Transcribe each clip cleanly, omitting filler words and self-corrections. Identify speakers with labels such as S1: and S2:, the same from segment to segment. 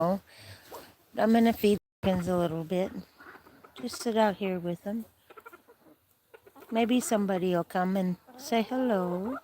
S1: Oh, I'm gonna feed the chickens a little bit. Just sit out here with them. Maybe somebody will come and say hello.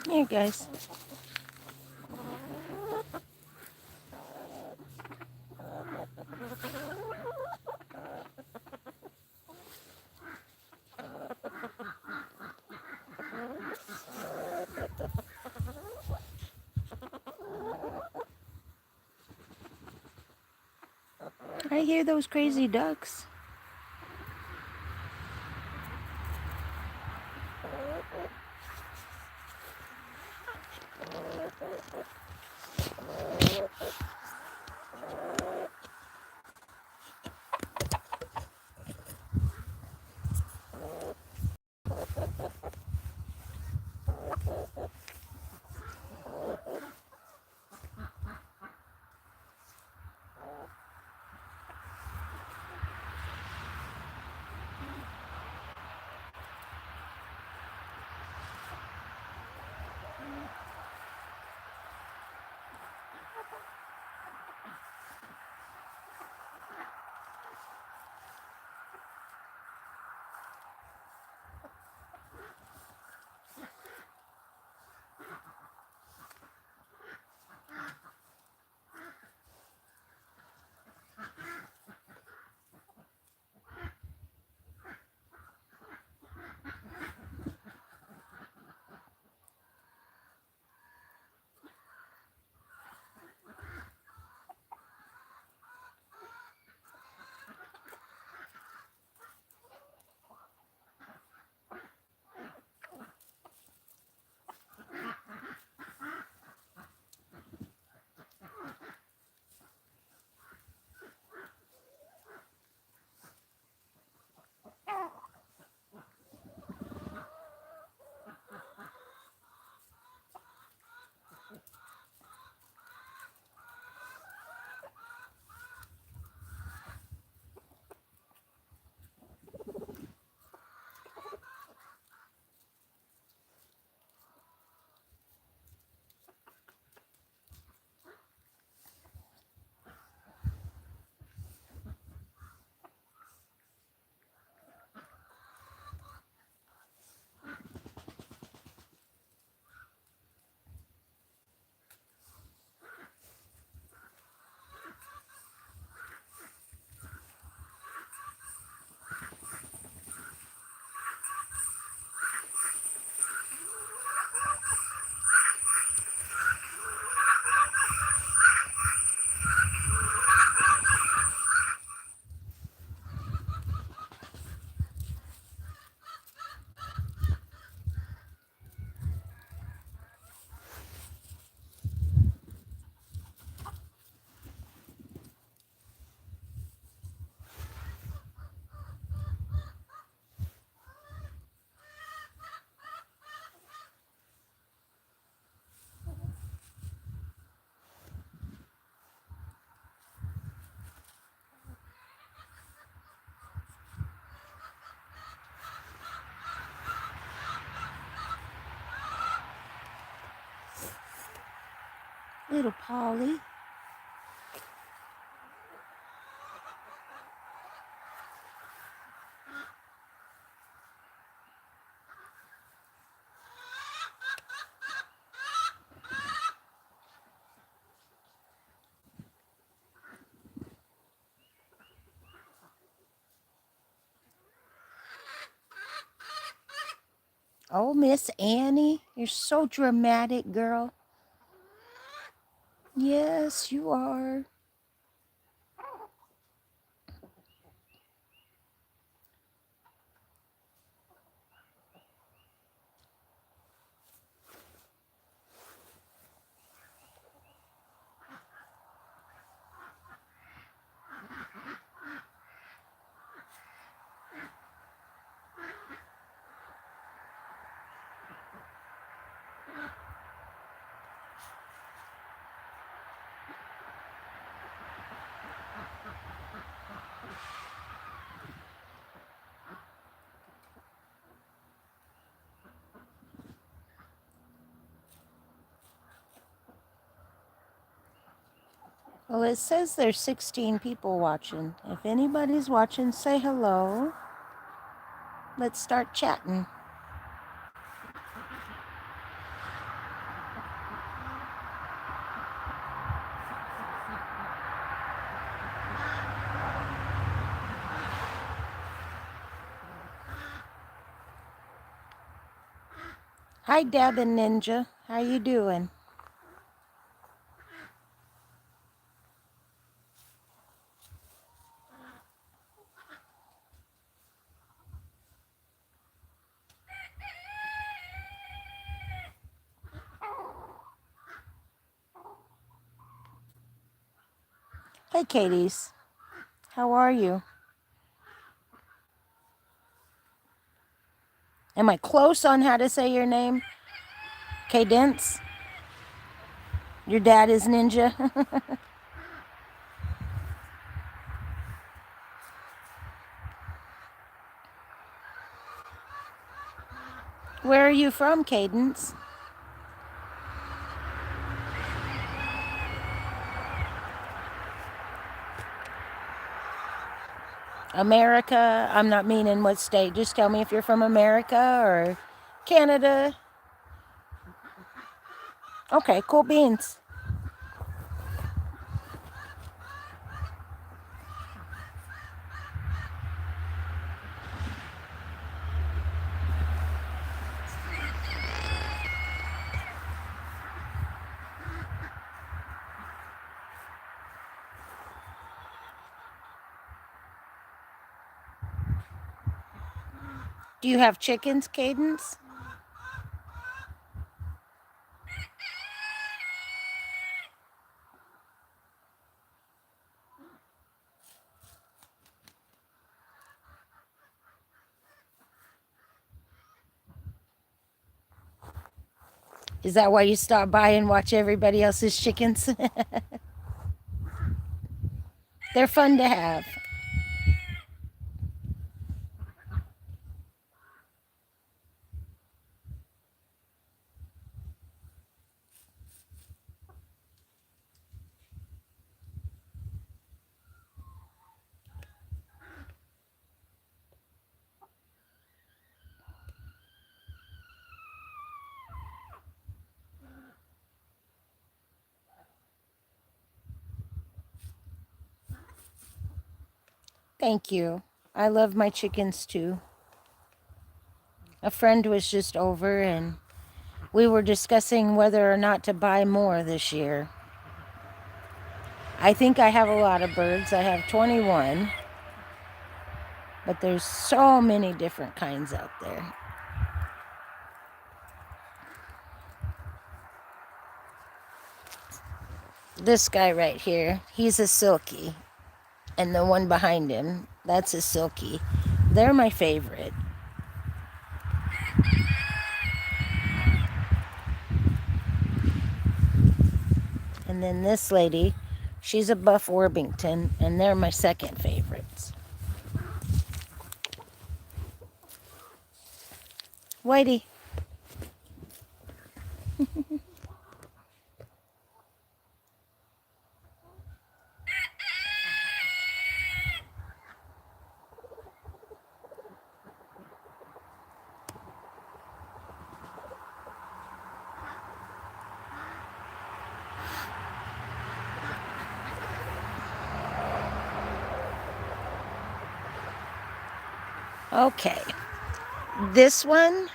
S1: Here, guys. I hear those crazy ducks. Little Polly. Oh, Miss Annie, you're so dramatic, girl. Yes, you are. Well, it says there's 16 people watching. If anybody's watching, say hello. Let's start chatting. Hi, Deb and Ninja. How you doing? Hey, Katie's. How are you? Am I close on how to say your name? Cadence? Your dad is Ninja? Where are you from, Cadence? America? I'm not meaning what state. Just tell me if you're from America or Canada. Okay, cool beans. Do you have chickens, Cadence? Is that why you stop by and watch everybody else's chickens? They're fun to have. Thank you. I love my chickens too. A friend was just over and we were discussing whether or not to buy more this year. I think I have a lot of birds. I have 21, but there's so many different kinds out there. This guy right here, he's a silkie. And the one behind him, that's a silkie. They're my favorite. And then this lady, she's a Buff Worthington, and they're my second favorites. Whitey. Okay. This one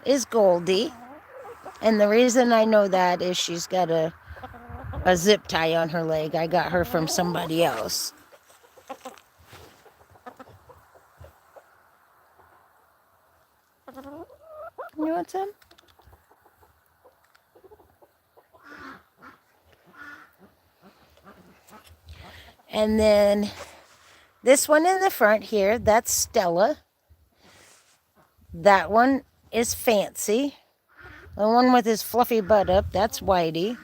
S1: is Goldie. And the reason I know that is she's got a zip tie on her leg. I got her from somebody else. You want some? And then this one in the front here, that's Stella. That one is Fancy. The one with his fluffy butt up, that's Whitey.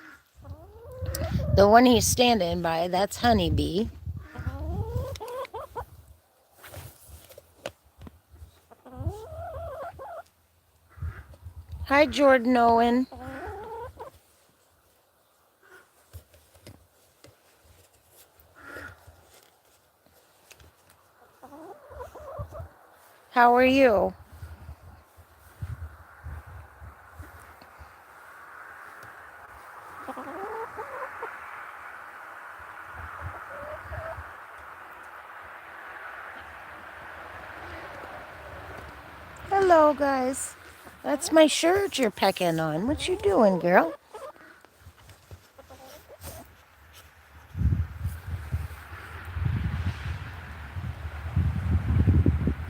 S1: The one he's standing by, that's Honeybee. Hi, Jordan Owen. How are you? Hello, guys. That's my shirt you're pecking on. What you doing, girl?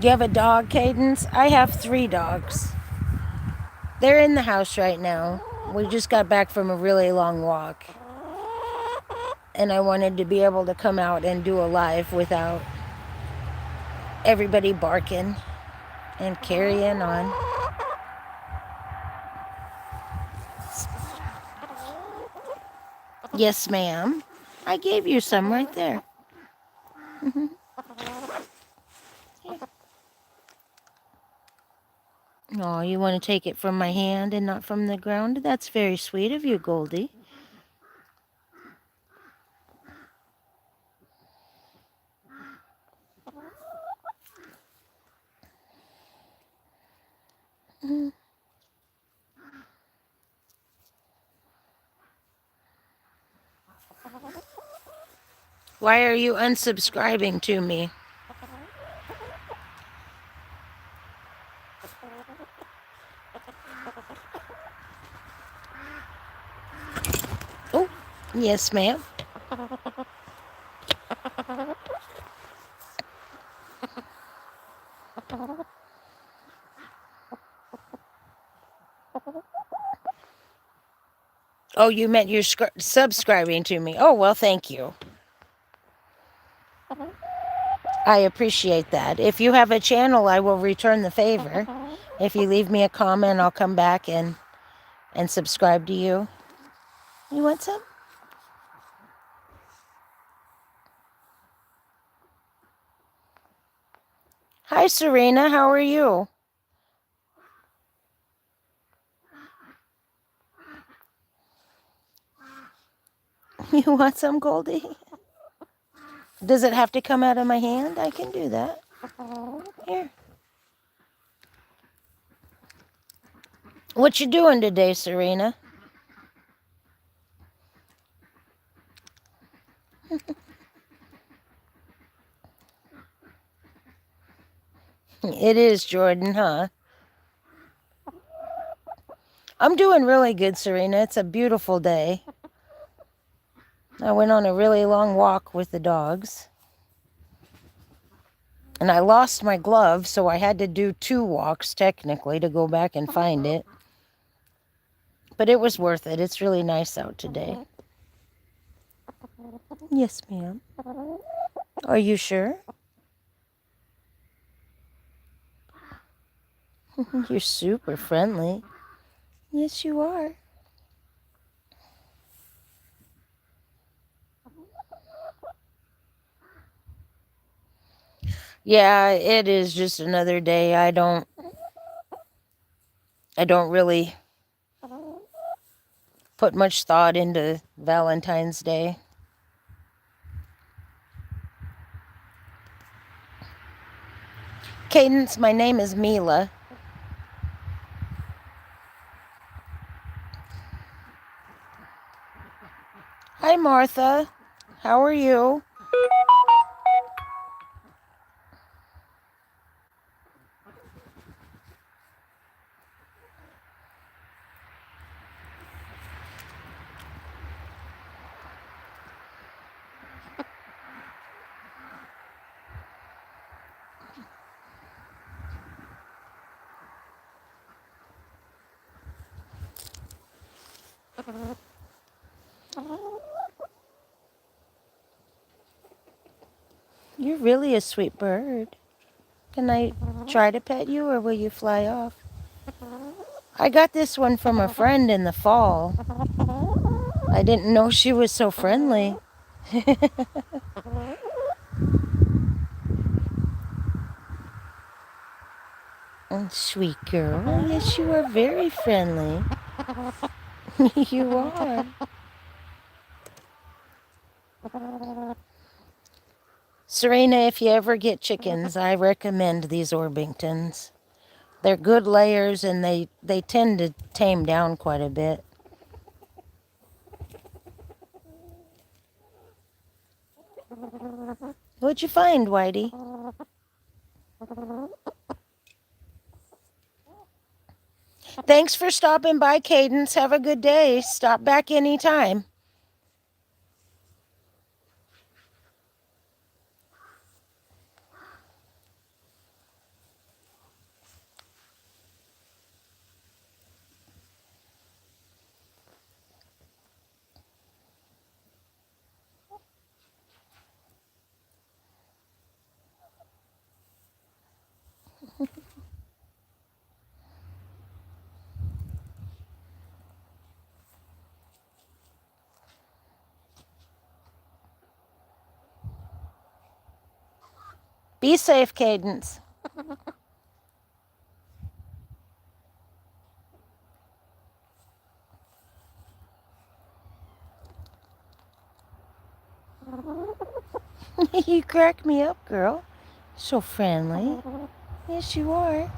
S1: You have a dog, Cadence? I have 3 dogs. They're in the house right now. We just got back from a really long walk. And I wanted to be able to come out and do a live without everybody barking and carrying on. Yes, ma'am. I gave you some right there. Oh, you want to take it from my hand and not from the ground? That's very sweet of you, Goldie. Why are you unsubscribing to me? Oh, yes, ma'am. Oh, you meant you're subscribing to me. Oh, well, thank you. I appreciate that. If you have a channel, I will return the favor. If you leave me a comment, I'll come back and subscribe to you. You want some? Hi, Serena. How are you? You want some, Goldie? Does it have to come out of my hand? I can do that. Here. What you doing today, Serena? It is Jordan, huh? I'm doing really good, Serena. It's a beautiful day. I went on a really long walk with the dogs. And I lost my glove, so I had to do 2 walks, technically, to go back and find it. But it was worth it. It's really nice out today. Yes, ma'am. Are you sure? You're super friendly. Yes, you are. Yeah, it is just another day. I don't really put much thought into Valentine's Day. Cadence, my name is Mila. Hi, Martha. How are you? You're really a sweet bird. Can I try to pet you, or will you fly off? I got this one from a friend in the fall. I didn't know she was so friendly. Oh, sweet girl. Yes, you are very friendly. You are. Serena, if you ever get chickens, I recommend these Orpingtons. They're good layers and they tend to tame down quite a bit. What'd you find, Whitey? Thanks for stopping by, Cadence. Have a good day. Stop back anytime. Be safe, Cadence. You crack me up, girl. So friendly. Yes, you are.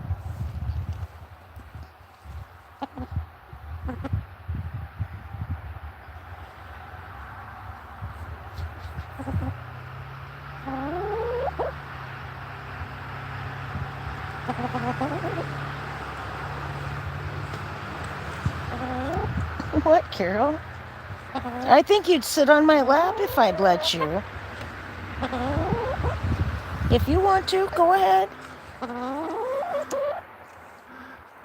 S1: What, Carol? I think you'd sit on my lap if I'd let you. If you want to, go ahead.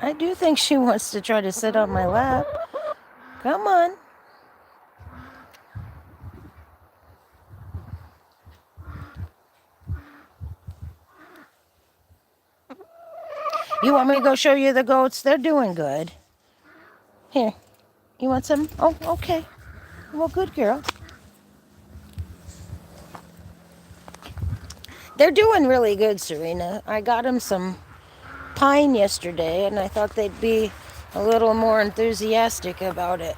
S1: I do think she wants to try to sit on my lap. Come on. You want me to go show you the goats? They're doing good. Here. You want some? Oh, okay. Well, good girl. They're doing really good, Serena. I got them some pine yesterday, and I thought they'd be a little more enthusiastic about it.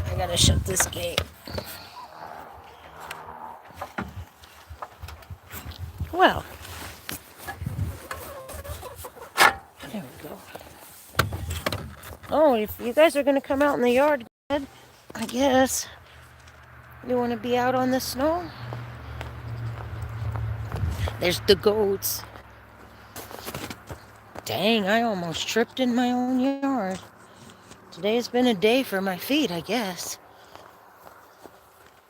S1: I gotta shut this gate. Well, there we go. Oh, if you guys are gonna come out in the yard, go ahead, I guess. You wanna be out on the snow? There's the goats. Dang, I almost tripped in my own yard. Today's been a day for my feet, I guess.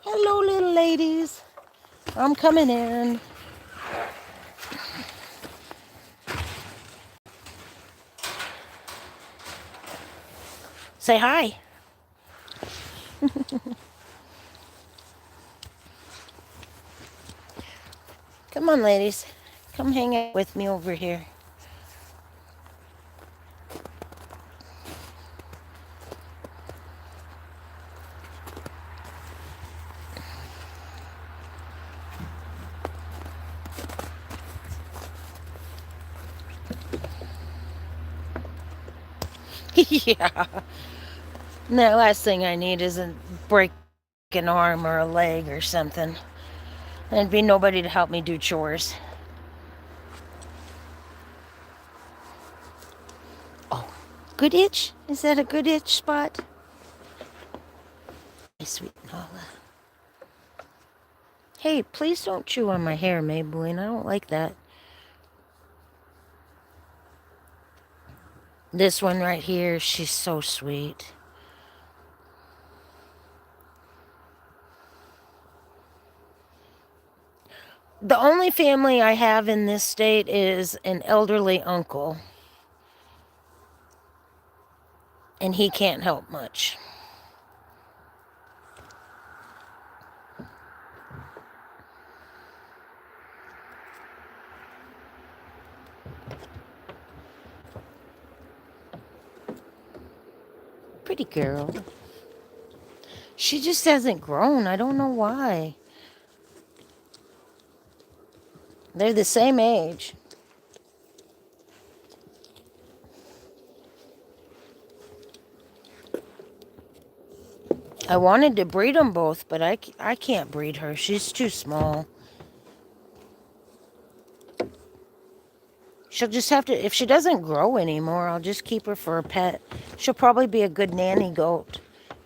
S1: Hello, little ladies. I'm coming in. Say hi. Come on, ladies. Come hang out with me over here. Yeah. And the last thing I need is a break an arm or a leg or something. There'd be nobody to help me do chores. Oh, good itch? Is that a good itch spot? Hey, sweet Nala. Hey, please don't chew on my hair, Maybelline. I don't like that. This one right here, she's so sweet. The only family I have in this state is an elderly uncle. And he can't help much. Pretty girl. She just hasn't grown. I don't know why. They're the same age. I wanted to breed them both, but I can't breed her. She's too small. She'll just have to, if she doesn't grow anymore, I'll just keep her for a pet. She'll probably be a good nanny goat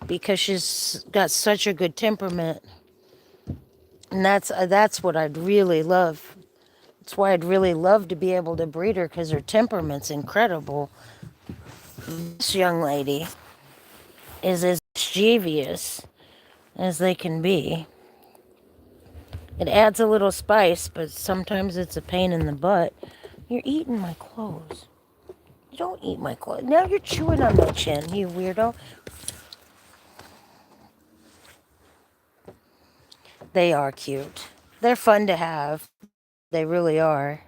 S1: because she's got such a good temperament. And that's what I'd really love. That's why I'd really love to be able to breed her, because her temperament's incredible. This young lady is as mischievous as they can be. It adds a little spice, but sometimes it's a pain in the butt. You're eating my clothes. You don't eat my clothes. Now you're chewing on my chin, you weirdo. They are cute. They're fun to have. They really are.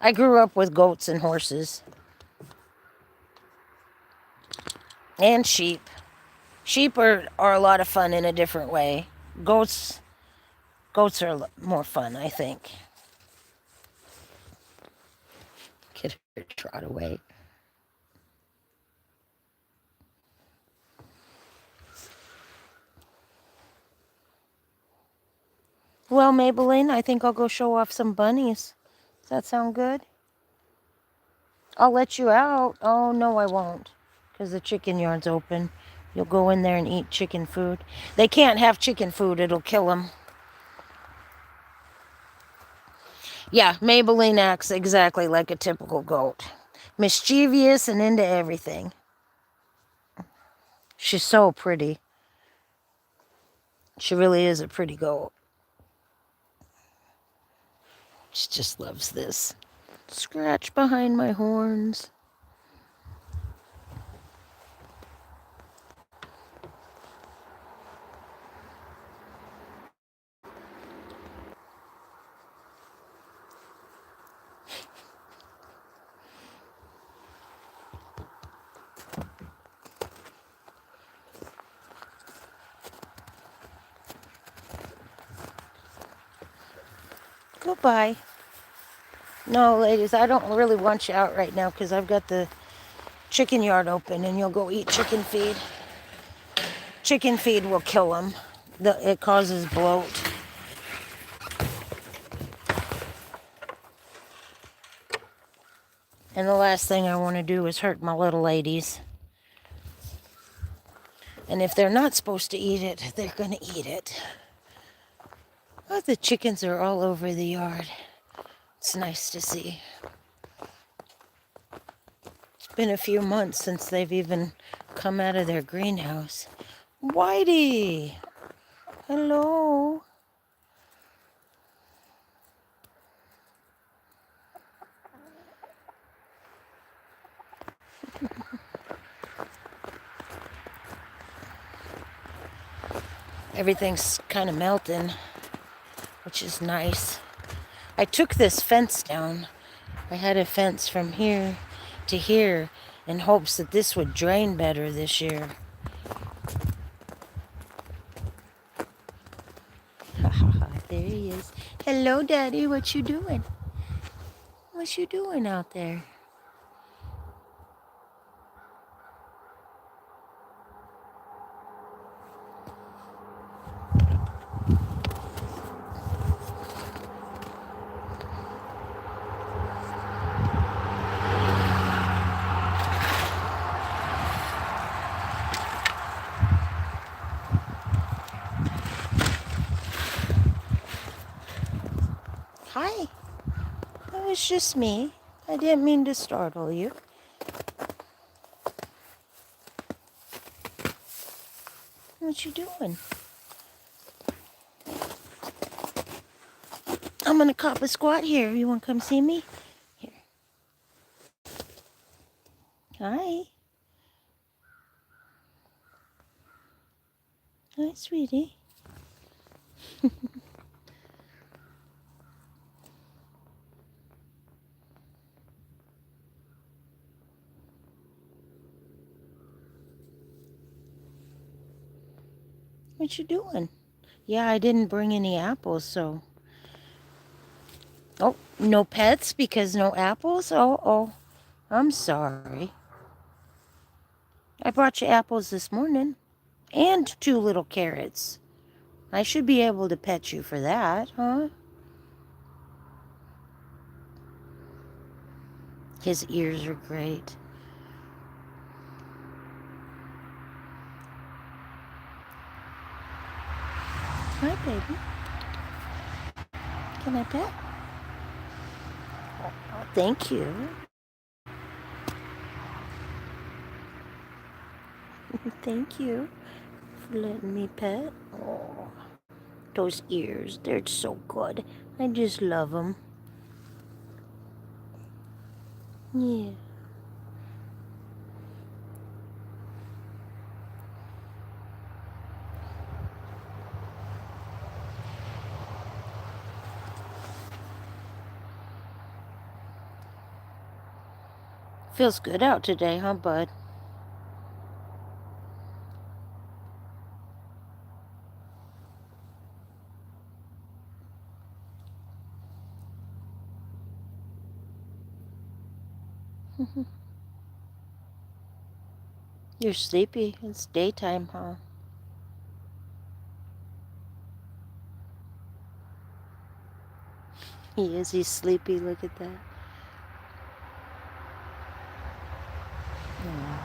S1: I grew up with goats and horses. And sheep. Sheep are a lot of fun in a different way. Goats are more fun, I think. Get her to trot away. Well, Maybelline, I think I'll go show off some bunnies. Does that sound good? I'll let you out. Oh, no, I won't. Because the chicken yard's open. You'll go in there and eat chicken food. They can't have chicken food. It'll kill them. Yeah, Maybelline acts exactly like a typical goat. Mischievous and into everything. She's so pretty. She really is a pretty goat. She just loves this. Scratch behind my horns. Goodbye. No, ladies, I don't really want you out right now because I've got the chicken yard open and you'll go eat chicken feed. Chicken feed will kill them. It causes bloat. And the last thing I want to do is hurt my little ladies. And if they're not supposed to eat it, they're going to eat it. Oh, the chickens are all over the yard. It's nice to see. It's been a few months since they've even come out of their greenhouse. Whitey! Hello. Everything's kind of melting, which is nice. I took this fence down. I had a fence from here to here in hopes that this would drain better this year. There he is. Hello, Daddy. What you doing? What you doing out there? Hi. That was just me. I didn't mean to startle you. What you doing? I'm gonna cop a squat here. You wanna come see me? Here. Hi. Hi, sweetie. What you doing? Yeah, I didn't bring any apples, so... Oh, No pets because no apples? Oh, I'm sorry. I brought you apples this morning and 2 little carrots. I should be able to pet you for that, huh? His ears are great. Hi, baby. Can I pet? Oh, thank you. Thank you for letting me pet. Oh, those ears, they're so good. I just love them. Yeah. Feels good out today, huh, bud? You're sleepy. It's daytime, huh? He is. He's sleepy. Look at that. Yeah.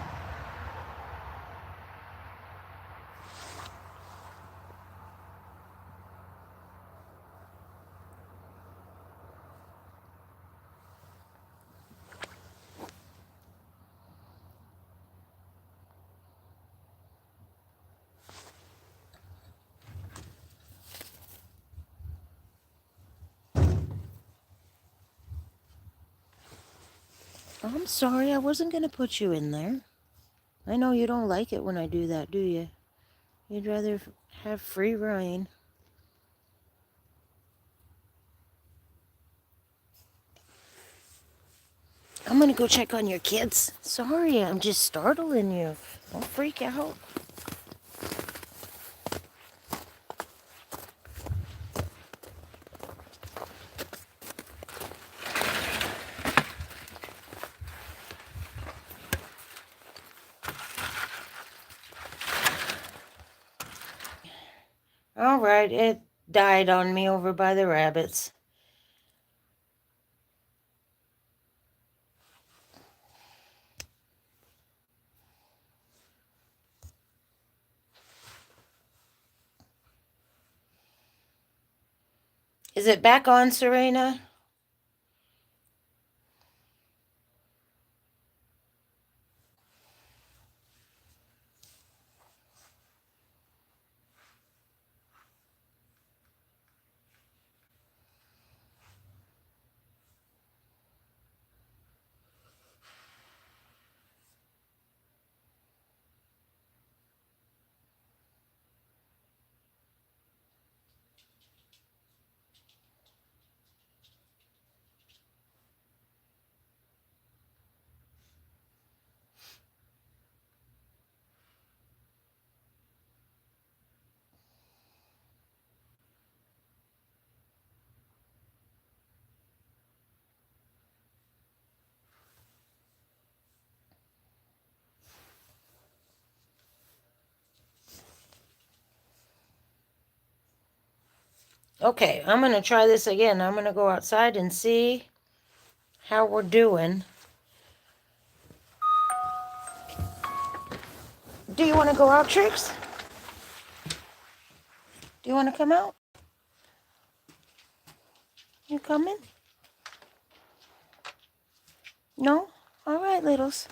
S1: I'm sorry. I wasn't going to put you in there. I know you don't like it when I do that, do you? You'd rather have free reign. I'm gonna go check on your kids. Sorry, I'm just startling you. Don't freak out. All right, it died on me over by the rabbits. Is it back on, Serena? Okay, I'm gonna try this again. I'm gonna go outside and see how we're doing. Do you want to go out, Trix? Do you want to come out? You coming? No? All right, littles.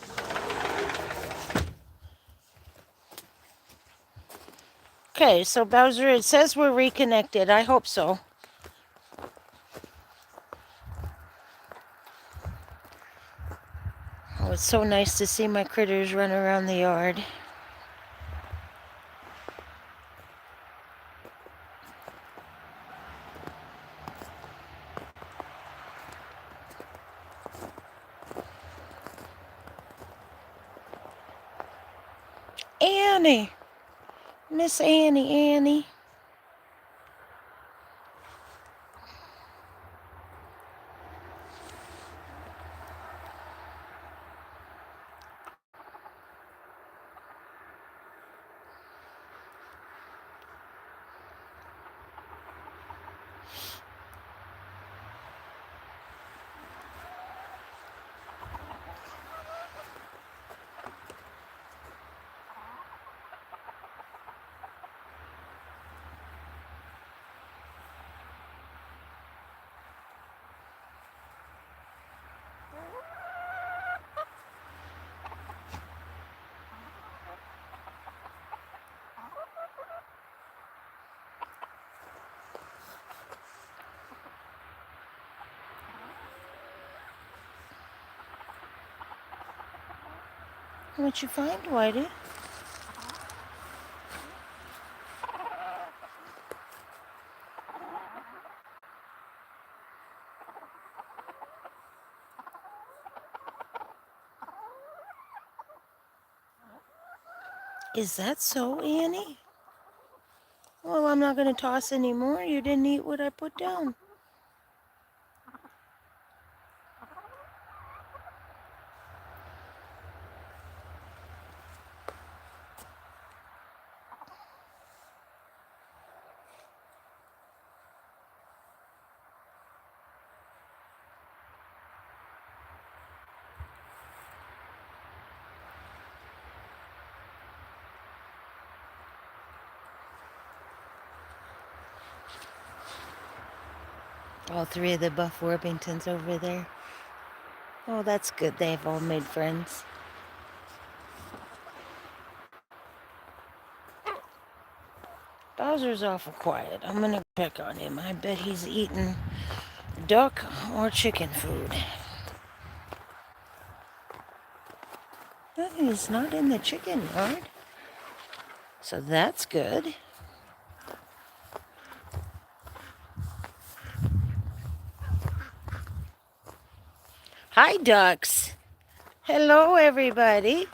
S1: Okay, so Bowser, it says we're reconnected. I hope so. Oh, it's so nice to see my critters run around the yard. Annie! Miss Annie. What'd you find, Whitey? Is that so, Annie? Well, I'm not going to toss anymore. You didn't eat what I put down. All three of the Buff Worthingtons over there. Oh, that's good. They've all made friends. Bowser's awful quiet. I'm gonna check on him. I bet he's eating duck or chicken food. No, he's not in the chicken yard. So that's good. Hi, ducks. Hello, everybody.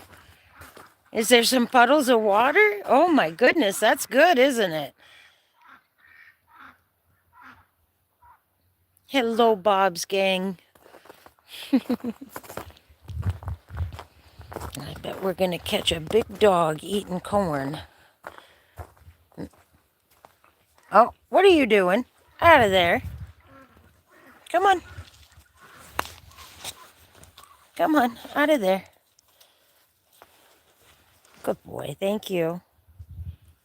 S1: Is there some puddles of water? Oh my goodness, that's good, isn't it? Hello, Bob's gang. I bet we're gonna catch a big dog eating corn. Oh, what are you doing? Out of there. Come on. Come on, out of there. Good boy, thank you.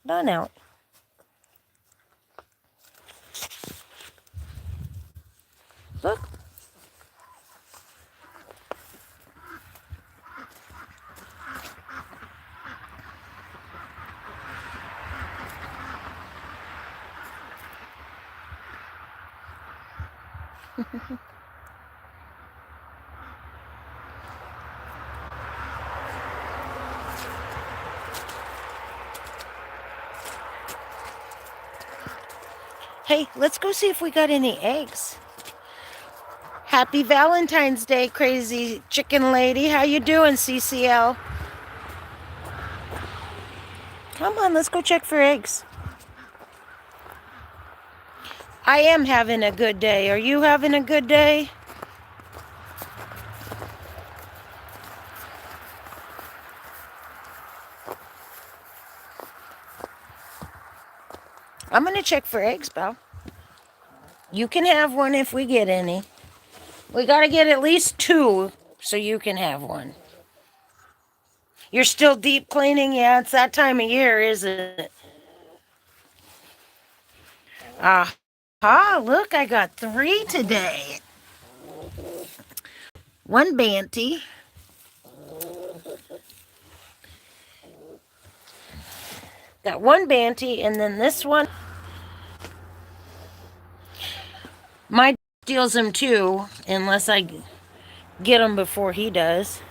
S1: On out. Look. Hey, let's go see if we got any eggs. Happy Valentine's Day, crazy chicken lady. How you doing, CCL? Come on, let's go check for eggs. I am having a good day. Are you having a good day? I'm going to check for eggs, pal. You can have one if we get any. We got to get at least 2 so you can have one. You're still deep cleaning? Yeah, it's that time of year, isn't it? Look, I got 3 today. 1 Banty. Got 1 Banty, and then this one. My steals him too, unless I get him before he does.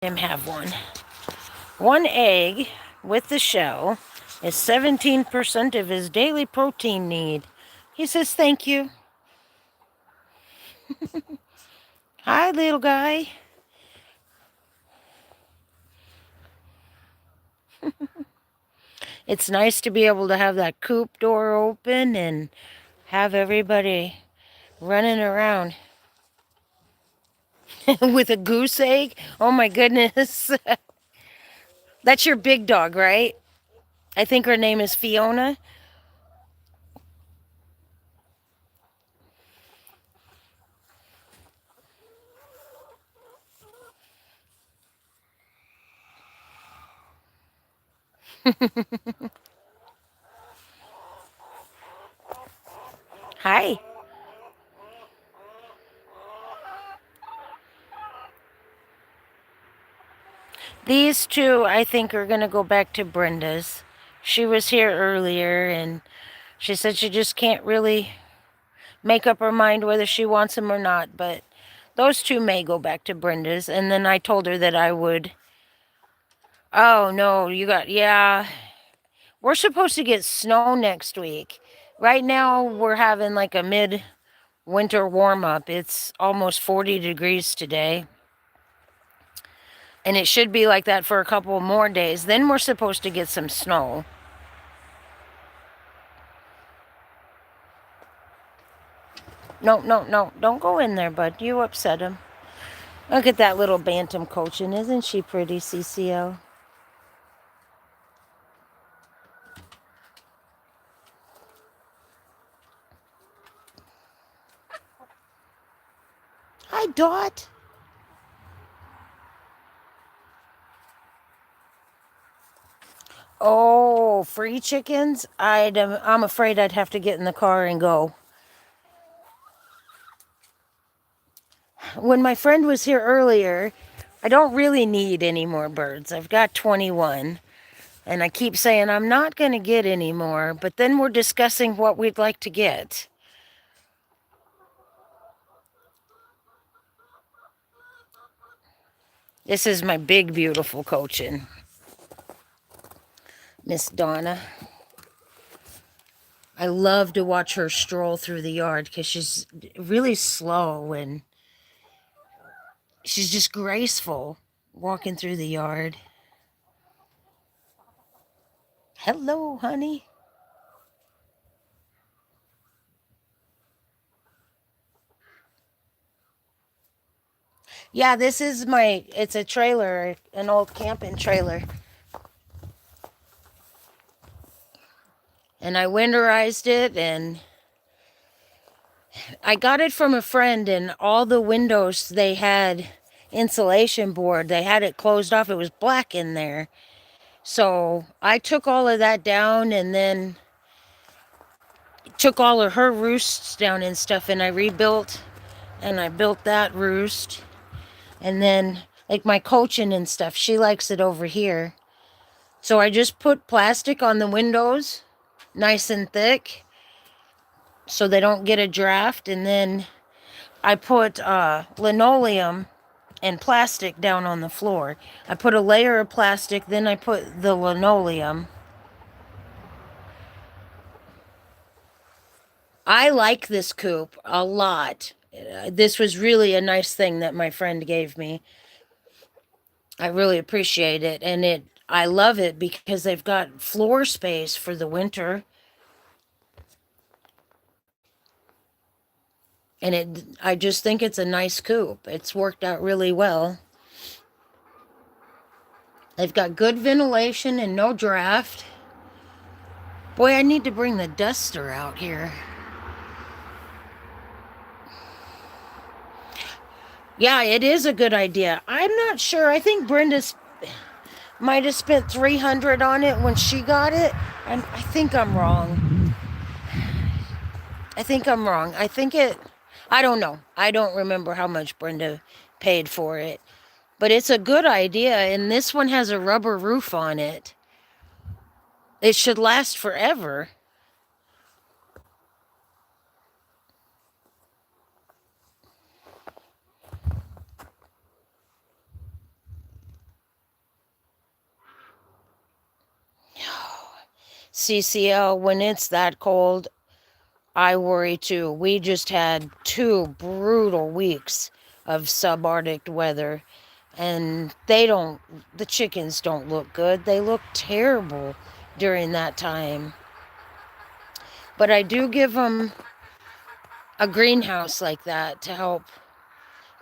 S1: Him have one. 1 egg with the shell is 17% of his daily protein need. He says thank you. Hi, little guy. It's nice to be able to have that coop door open and have everybody running around. With a goose egg? Oh my goodness. That's your big dog, right? I think her name is Fiona. Hi. These 2, I think, are going to go back to Brenda's. She was here earlier, and she said she just can't really make up her mind whether she wants them or not. But those two may go back to Brenda's. And then I told her that I would. Oh, no, yeah. We're supposed to get snow next week. Right now, we're having like a mid-winter warm-up. It's almost 40 degrees today. And it should be like that for a couple more days. Then we're supposed to get some snow. No. Don't go in there, bud. You upset him. Look at that little bantam Cochin. Isn't she pretty, CCO? Hi, Dot. Oh, free chickens? I'm afraid I'd have to get in the car and go. When my friend was here earlier, I don't really need any more birds. I've got 21. And I keep saying I'm not going to get any more, but then we're discussing what we'd like to get. This is my big, beautiful Cochin, Miss Donna. I love to watch her stroll through the yard because she's really slow and she's just graceful walking through the yard. Hello, honey. Yeah, this is it's a trailer, an old camping trailer. And I winterized it, and I got it from a friend, and all the windows, they had insulation board. They had it closed off. It was black in there. So I took all of that down and then took all of her roosts down and stuff, and I rebuilt, and I built that roost. And then, like my Cochin and stuff, she likes it over here. So I just put plastic on the windows, nice and thick, so they don't get a draft. And then I put linoleum and plastic down on the floor. I put a layer of plastic, then I put the linoleum. I like this coop a lot. This was really a nice thing that my friend gave me. I really appreciate it, and I love it because they've got floor space for the winter. And I just think it's a nice coop. It's worked out really well. They've got good ventilation and no draft. Boy, I need to bring the duster out here. Yeah, it is a good idea. I'm not sure. I think Brenda might have spent $300 on it when she got it. I think I'm wrong. I think I'm wrong. I don't know. I don't remember how much Brenda paid for it. But it's a good idea, and this one has a rubber roof on it. It should last forever. CCL, when it's that cold, I worry too. We just had 2 brutal weeks of subarctic weather, and the chickens don't look good. They look terrible during that time. But I do give them a greenhouse like that to help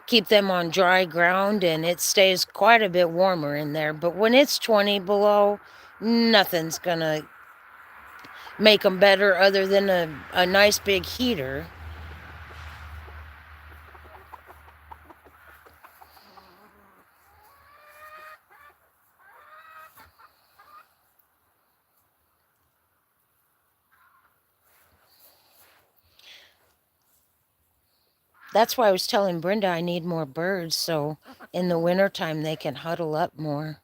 S1: keep them on dry ground, and it stays quite a bit warmer in there. But when it's 20 below, nothing's gonna make them better other than a nice big heater. That's why I was telling Brenda I need more birds so in the wintertime they can huddle up more.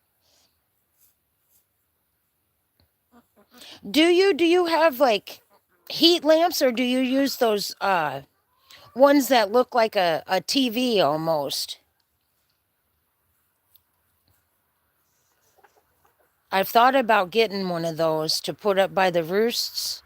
S1: Do you have like heat lamps, or do you use those ones that look like a TV almost? I've thought about getting one of those to put up by the roosts.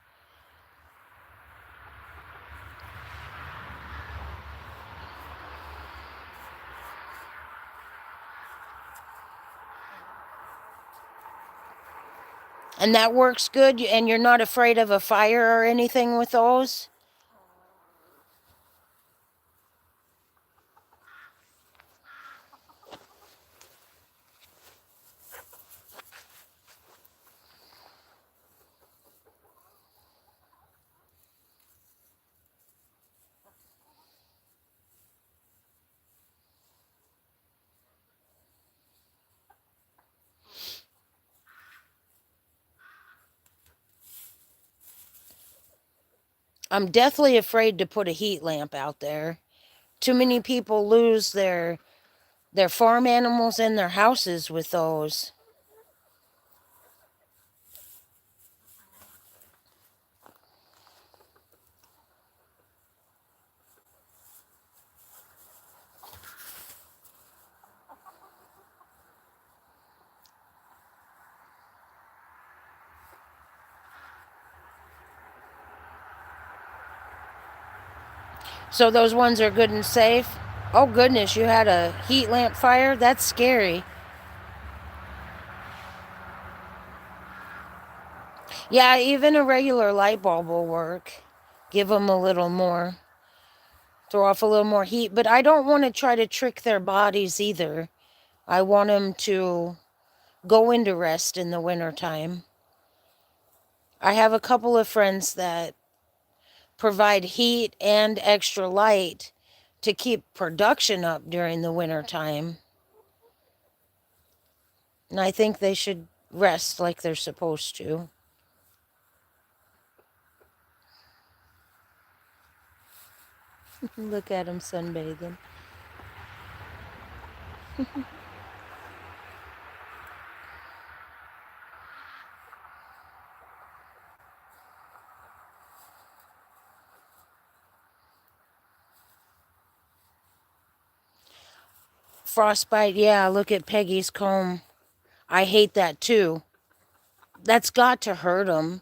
S1: And that works good, and you're not afraid of a fire or anything with those? I'm deathly afraid to put a heat lamp out there. Too many people lose their farm animals and their houses with those. So those ones are good and safe. Oh goodness, you had a heat lamp fire? That's scary. Yeah, even a regular light bulb will work. Give them a little more, throw off a little more heat. But I don't want to try to trick their bodies either. I want them to go into rest in the wintertime. I have a couple of friends that provide heat and extra light to keep production up during the wintertime. And I think they should rest like they're supposed to. Look at them sunbathing. Frostbite, yeah, look at Peggy's comb. I hate that too. That's got to hurt them.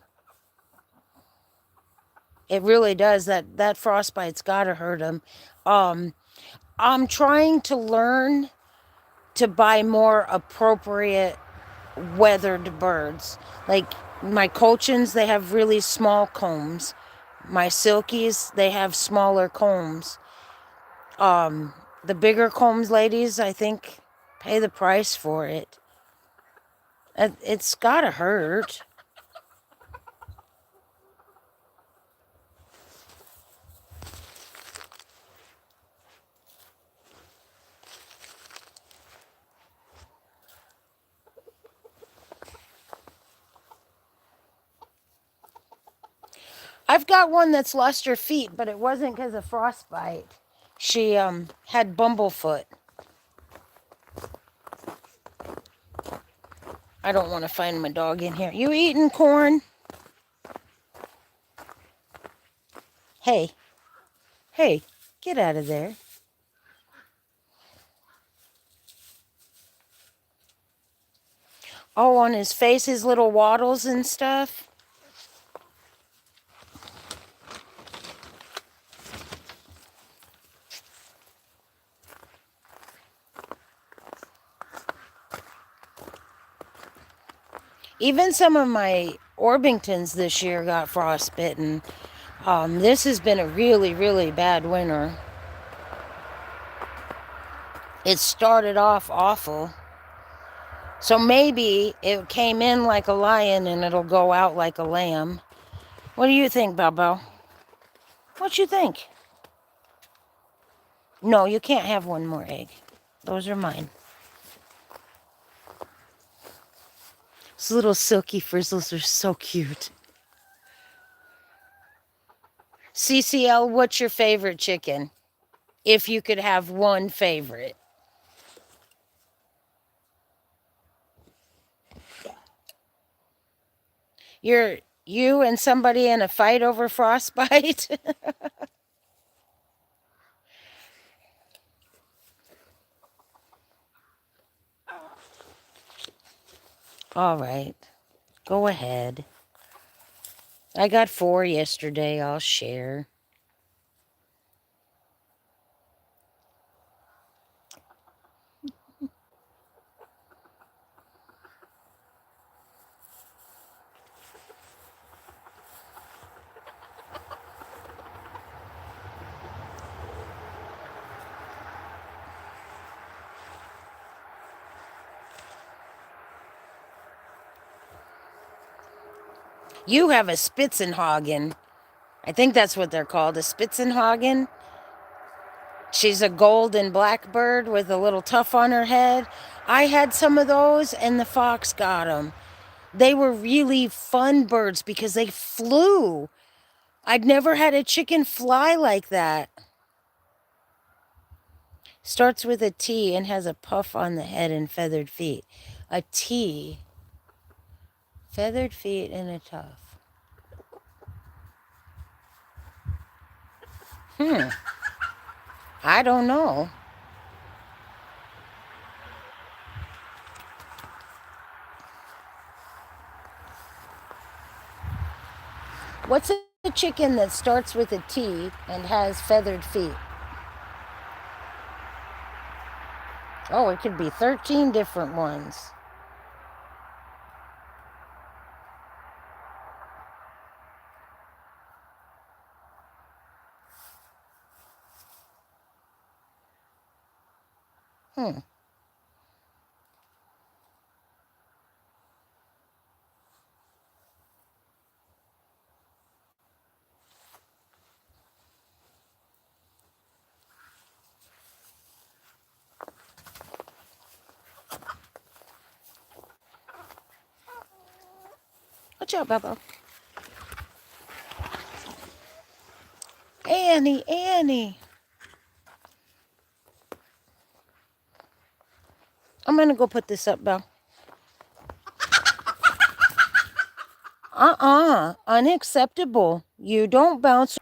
S1: It really does. That frostbite's got to hurt them. Um, I'm trying to learn to buy more appropriate weathered birds. Like my Colchins, they have really small combs. My Silkies, they have smaller combs. The bigger combs ladies, I think, pay the price for it. It's gotta hurt. I've got one that's lost her feet, but it wasn't because of frostbite. She had bumblefoot. I don't want to find my dog in here. You eating corn? Hey, hey, get out of there. Oh, on his face, his little waddles and stuff. Even some of my Orpingtons this year got frostbitten. This has been a really, really bad winter. It started off awful. So maybe it came in like a lion and it'll go out like a lamb. What do you think, Bobo? What you think? No, you can't have one more egg. Those are mine. These little silky frizzles are so cute. CCL, what's your favorite chicken? If you could have one favorite. You're You and somebody in a fight over frostbite? All right. Go ahead. I got 4 yesterday. I'll share. You have a Spitzenhagen. I think that's what they're called, a Spitzenhagen. She's a golden blackbird with a little tuft on her head. I had some of those, and the fox got them. They were really fun birds because they flew. I'd never had a chicken fly like that. Starts with a T and has a puff on the head and feathered feet. A T, feathered feet, and a tuft. I don't know. What's a chicken that starts with a T and has feathered feet? Oh, it could be 13 different ones. Hmm. Good job, Bubba. Annie. I'm going to go put this up, Belle. Unacceptable. You don't bounce.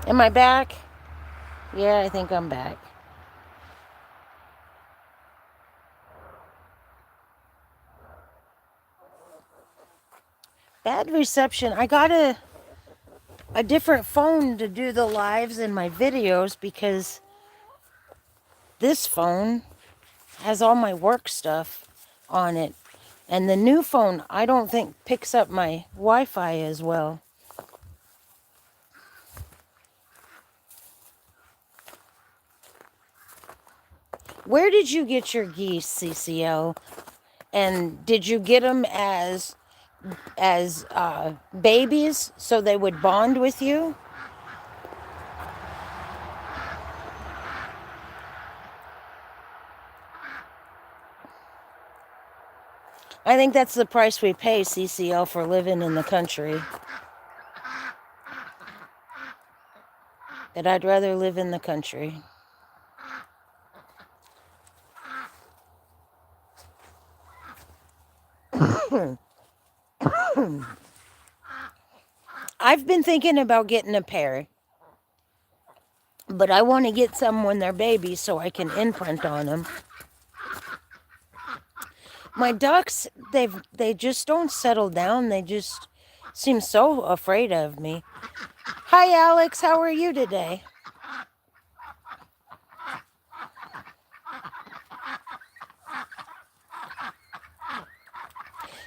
S1: Am I back? Yeah, I think I'm back. Bad reception. I got a different phone to do the lives and my videos because this phone has all my work stuff on it. And the new phone, I don't think picks up my Wi-Fi as well. Where did you get your geese, CCO? And did you get them as babies so they would bond with you? I think that's the price we pay, CCL, for living in the country. That I'd rather live in the country. I've been thinking about getting a pair, but I want to get some when they're babies so I can imprint on them. My ducks, they just don't settle down. They just seem so afraid of me. Hi, Alex. How are you today?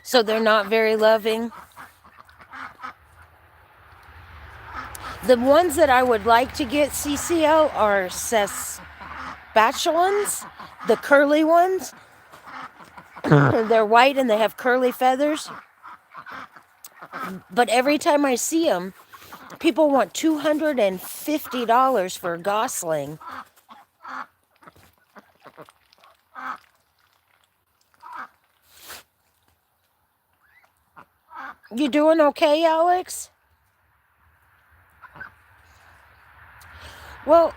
S1: So they're not very loving. The ones that I would like to get, CCO, are Saskatchewans, the curly ones. They're white and they have curly feathers. But every time I see them, people want $250 for a gosling. You doing okay, Alex? Well,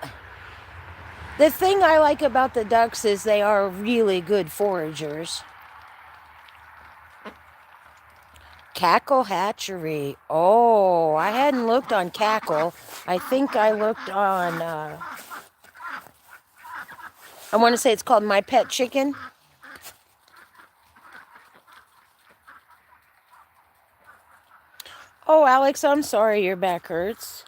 S1: the thing I like about the ducks is they are really good foragers. Cackle Hatchery. Oh, I hadn't looked on Cackle. I think I looked on, I want to say it's called My Pet Chicken. Oh, Alex, I'm sorry your back hurts.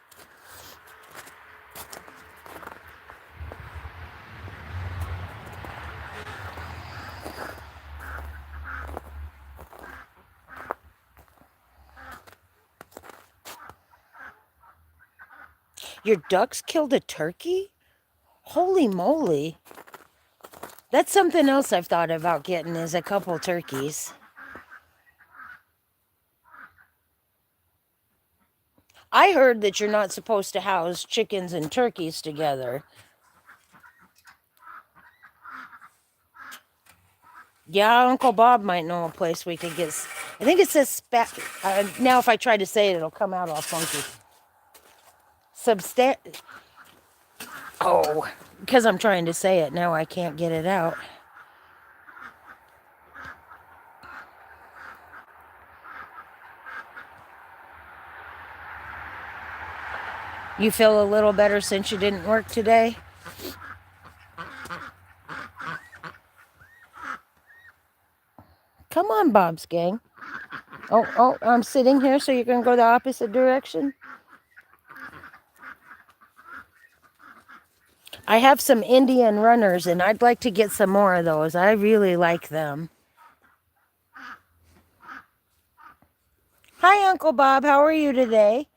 S1: Your ducks killed a turkey? Holy moly. That's something else I've thought about getting is a couple turkeys. I heard that you're not supposed to house chickens and turkeys together. Yeah, Uncle Bob might know a place we could get. I think it says now if I try to say it, it'll come out all funky. Oh, because I'm trying to say it now, I can't get it out. You feel a little better since you didn't work today? Come on, Bob's gang. Oh, I'm sitting here, so you're going to go the opposite direction? I have some Indian runners, and I'd like to get some more of those. I really like them. Hi, Uncle Bob. How are you today?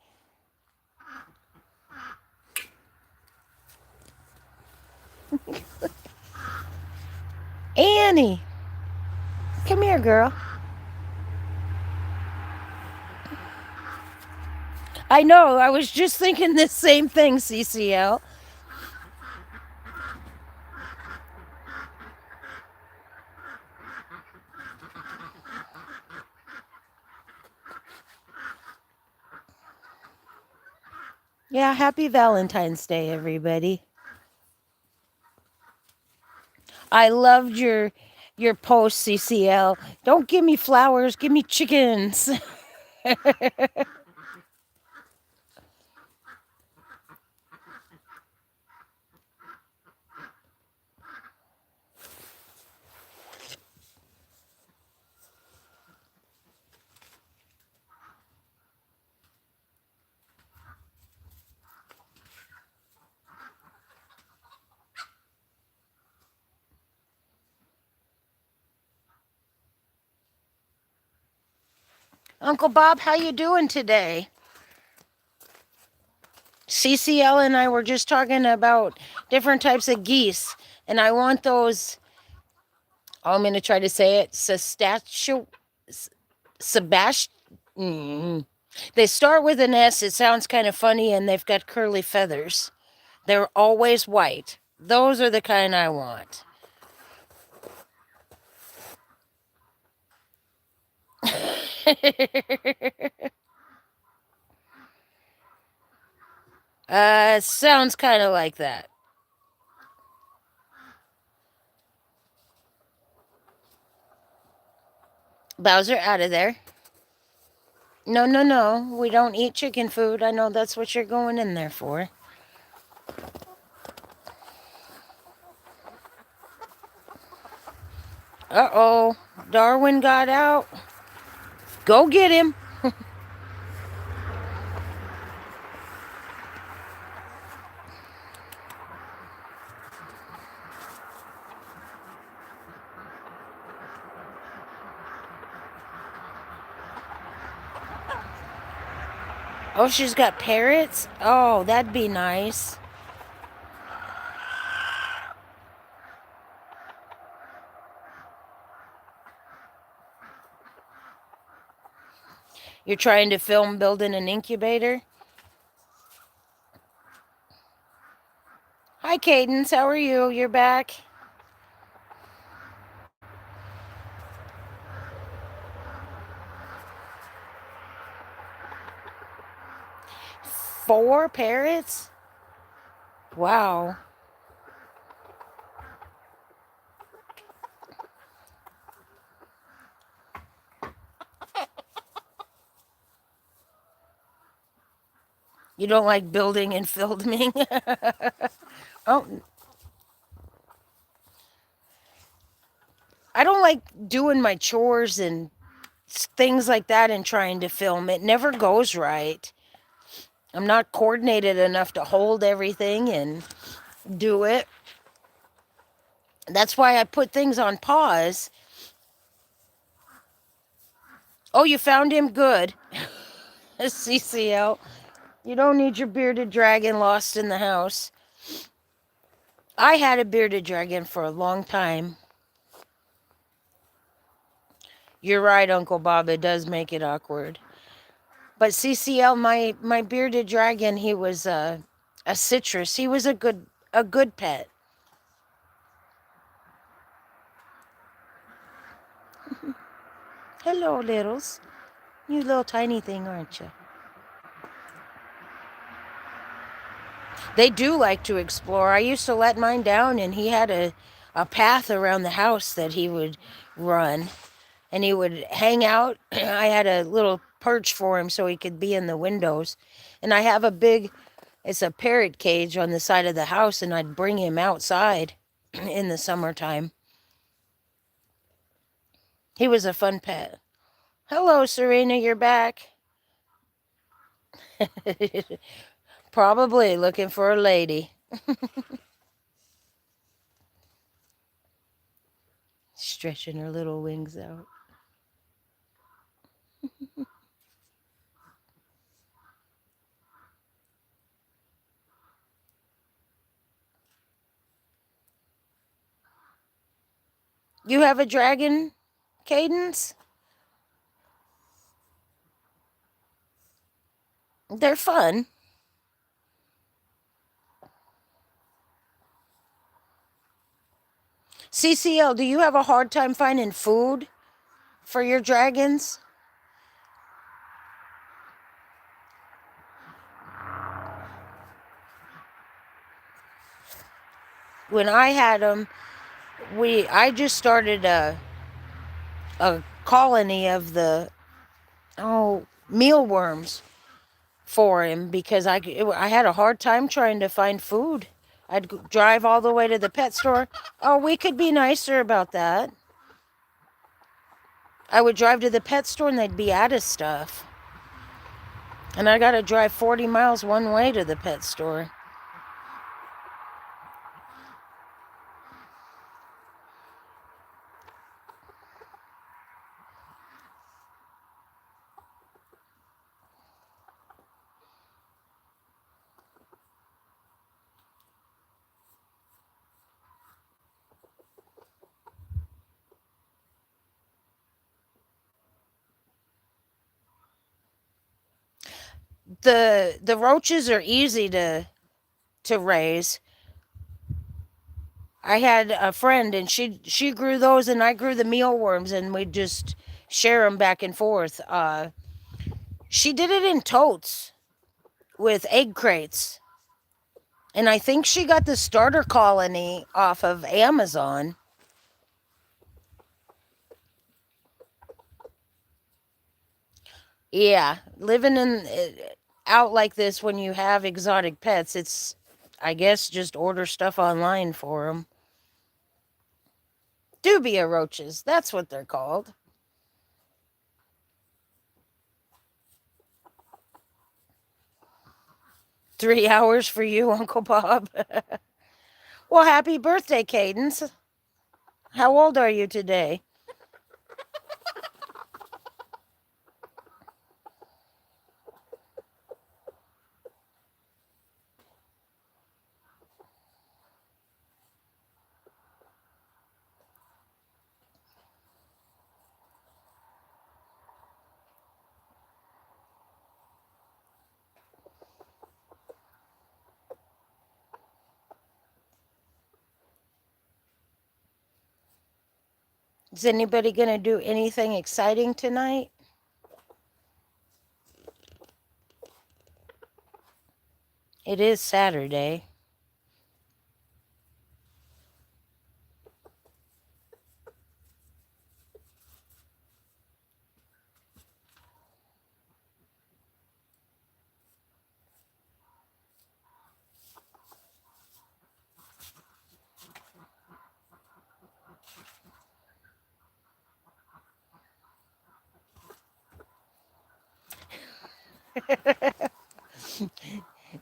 S1: Annie. Come here, girl. I know. I was just thinking the same thing, CCL. Yeah, happy Valentine's Day, everybody. I loved your post, CCL. Don't give me flowers, give me chickens. Uncle Bob, how you doing today? CCL and I were just talking about different types of geese, and I want those. I'm going to try to say it. Sebastian. They start with an S. It sounds kind of funny, and they've got curly feathers. They're always white. Those are the kind I want. Sounds kind of like that. Bowser, out of there. No, no, no. We don't eat chicken food. I know that's what you're going in there for. Uh-oh. Darwin got out. Go get him. Oh, she's got parrots? Oh, that'd be nice. You're trying to film building an incubator? Hi, Cadence. How are you? You're back? Four parrots? Wow. You don't like building and filming? Oh, I don't like doing my chores and things like that and trying to film. It never goes right. I'm not coordinated enough to hold everything and do it. That's why I put things on pause. Oh, you found him? Good. CCL. You don't need your bearded dragon lost in the house. I had a bearded dragon for a long time. You're right, Uncle Bob. It does make it awkward. But CCL, my bearded dragon, he was a citrus. He was a good pet. Hello, littles. You little tiny thing, aren't you? They do like to explore. I used to let mine down, and he had a path around the house that he would run, and he would hang out. I had a little perch for him so he could be in the windows. And I have it's a parrot cage on the side of the house, and I'd bring him outside in the summertime. He was a fun pet. Hello, Serena, you're back. Probably looking for a lady. Stretching her little wings out. You have a dragon, Cadence? They're fun. CCL, do you have a hard time finding food for your dragons? When I had them, I just started a colony of the mealworms for him because I had a hard time trying to find food. I'd drive all the way to the pet store. Oh, we could be nicer about that. I would drive to the pet store and they'd be out of stuff. And I got to drive 40 miles one way to the pet store. The roaches are easy to raise. I had a friend and she grew those and I grew the mealworms and we just share them back and forth. She did it in totes with egg crates. And I think she got the starter colony off of Amazon. Yeah, living in out like this when you have exotic pets, it's I guess just order stuff online for them. Dubia roaches, that's what they're called. 3 hours for you, Uncle Bob. Well, happy birthday, Cadence. How old are you today? Is anybody going to do anything exciting tonight? It is Saturday.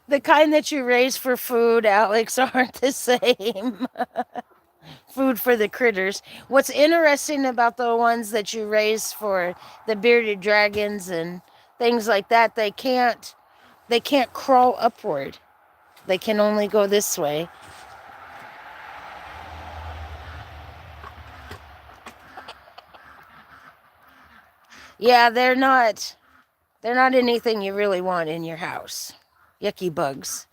S1: The kind that you raise for food, Alex, aren't the same. Food for the critters. What's interesting about the ones that you raise for the bearded dragons and things like that, they can't crawl upward. They can only go this way. Yeah, they're not anything you really want in your house. Yucky bugs.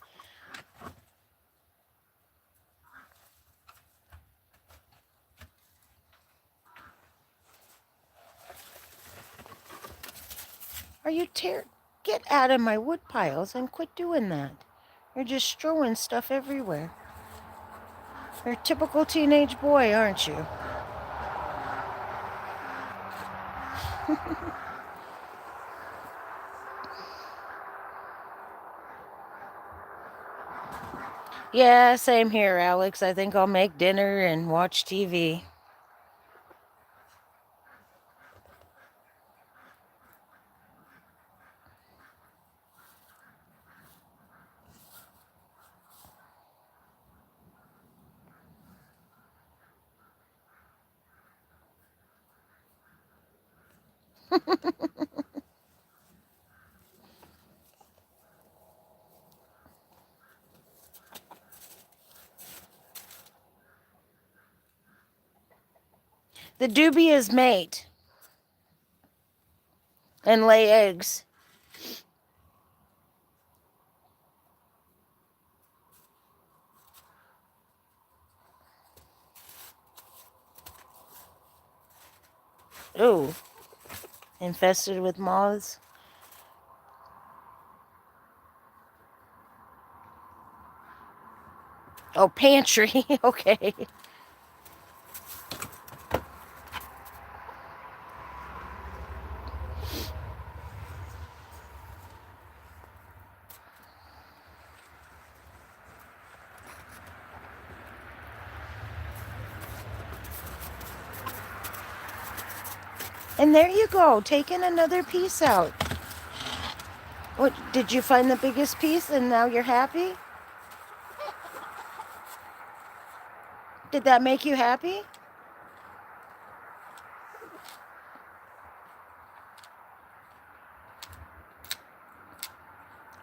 S1: Are you Get out of my wood piles and quit doing that. You're just strewing stuff everywhere. You're a typical teenage boy, aren't you? Yeah, same here, Alex. I think I'll make dinner and watch TV. The dubious mate and lay eggs. Ooh, infested with moths. Oh, pantry. Okay. And there you go, taking another piece out. What, did you find the biggest piece and now you're happy? Did that make you happy?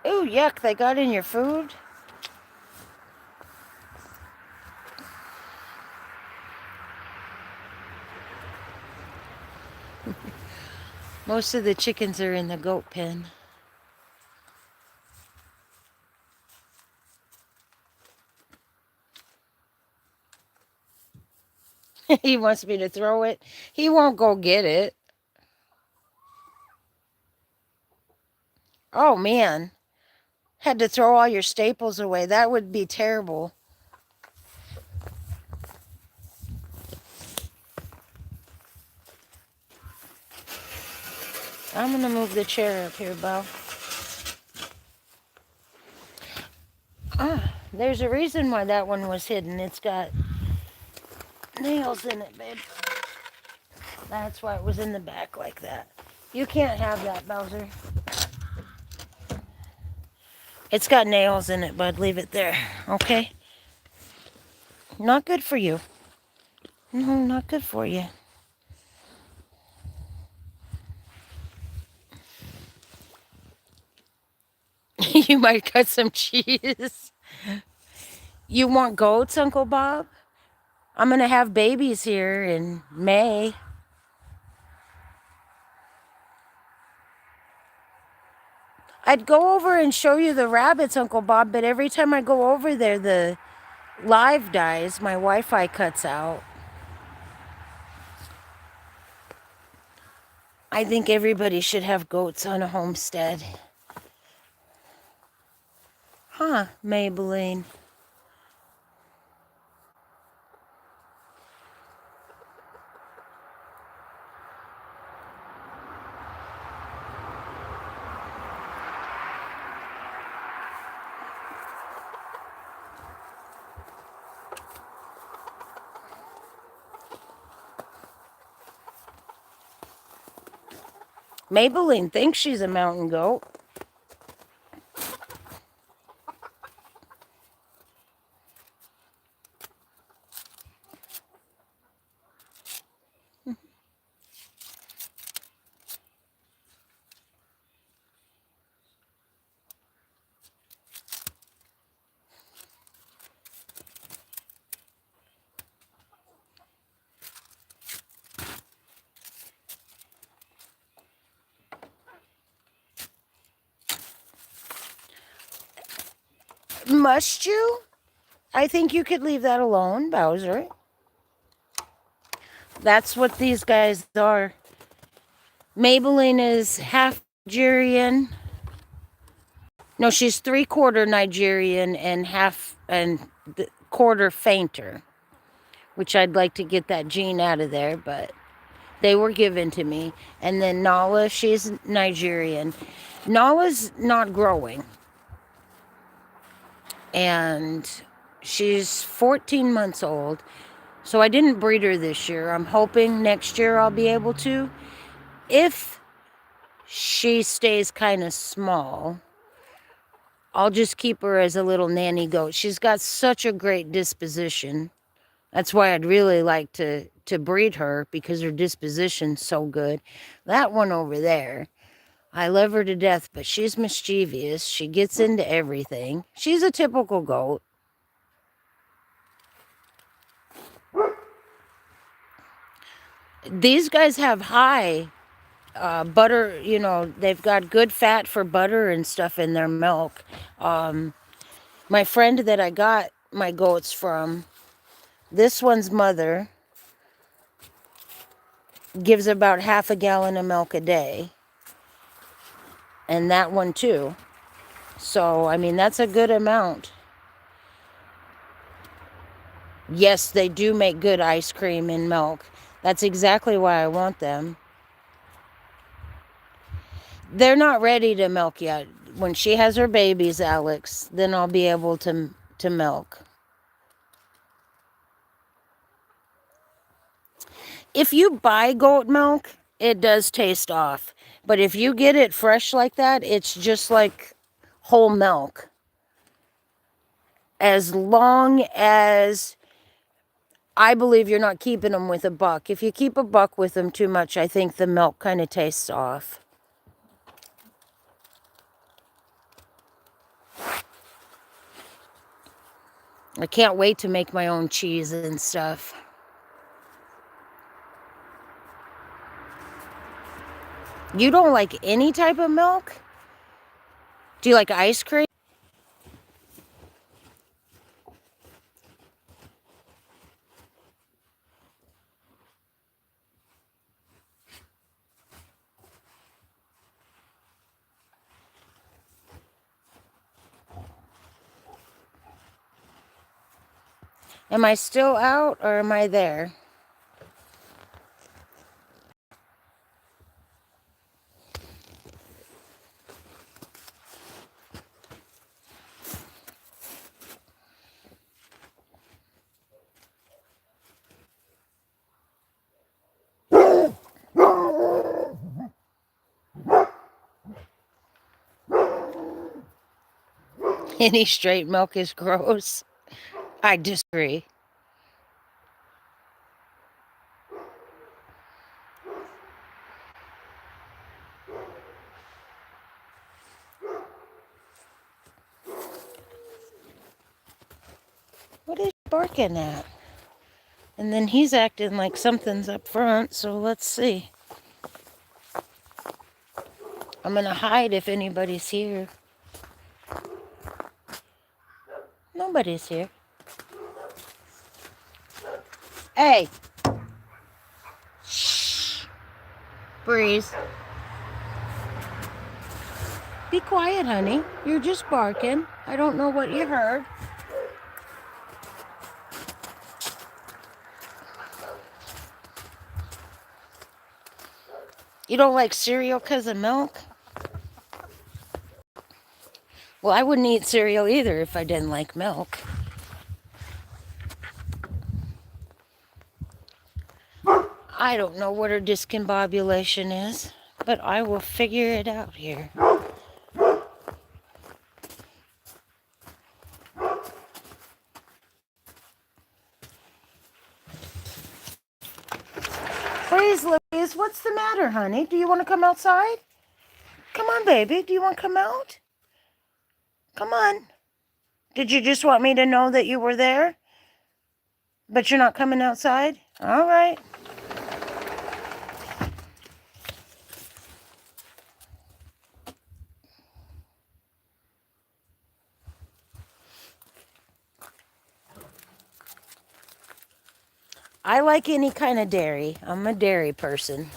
S1: Ooh, yuck, they got in your food? Most of the chickens are in the goat pen. He wants me to throw it. He won't go get it. Oh, man. Had to throw all your staples away. That would be terrible. I'm going to move the chair up here, Bo. There's a reason why that one was hidden. It's got nails in it, babe. That's why it was in the back like that. You can't have that, Bowser. It's got nails in it, bud. Leave it there, okay? Not good for you. No, not good for you. You might cut some cheese. You want goats, Uncle Bob? I'm going to have babies here in May. I'd go over and show you the rabbits, Uncle Bob, but every time I go over there, the live dies. My Wi-Fi cuts out. I think everybody should have goats on a homestead. Huh, Maybelline. Maybelline thinks she's a mountain goat. Must you? I think you could leave that alone, Bowser. That's what these guys are. Maybelline is half Nigerian. No, she's 3/4 Nigerian and quarter fainter, which I'd like to get that gene out of there, but they were given to me. And then Nala, she's Nigerian. Nala's not growing. And she's 14 months old. So I didn't breed her this year. I'm hoping next year I'll be able to. If she stays kind of small, I'll just keep her as a little nanny goat. She's got such a great disposition. That's why I'd really like to breed her, because her disposition's so good. That one over there, I love her to death, but she's mischievous. She gets into everything. She's a typical goat. These guys have high butter, you know, they've got good fat for butter and stuff in their milk. My friend that I got my goats from, this one's mother gives about half a gallon of milk a day. And that one too. So, I mean, that's a good amount. Yes, they do make good ice cream and milk. That's exactly why I want them. They're not ready to milk yet. When she has her babies, Alex, then I'll be able to milk. If you buy goat milk, it does taste off. But if you get it fresh like that, it's just like whole milk. As long as I believe you're not keeping them with a buck. If you keep a buck with them too much, I think the milk kind of tastes off. I can't wait to make my own cheese and stuff. You don't like any type of milk? Do you like ice cream? Am I still out or am I there? Any straight milk is gross. I disagree. What is he barking at? And then he's acting like something's up front, so let's see. I'm gonna hide if anybody's here. Nobody's here. Hey! Shh! Breeze. Be quiet, honey. You're just barking. I don't know what you heard. You don't like cereal because of milk? Well, I wouldn't eat cereal either if I didn't like milk. I don't know what her discombobulation is, but I will figure it out here. Breeze, Louise, what's the matter, honey? Do you want to come outside? Come on, baby. Do you want to come out? Come on. Did you just want me to know that you were there? But you're not coming outside? All right. I like any kind of dairy. I'm a dairy person.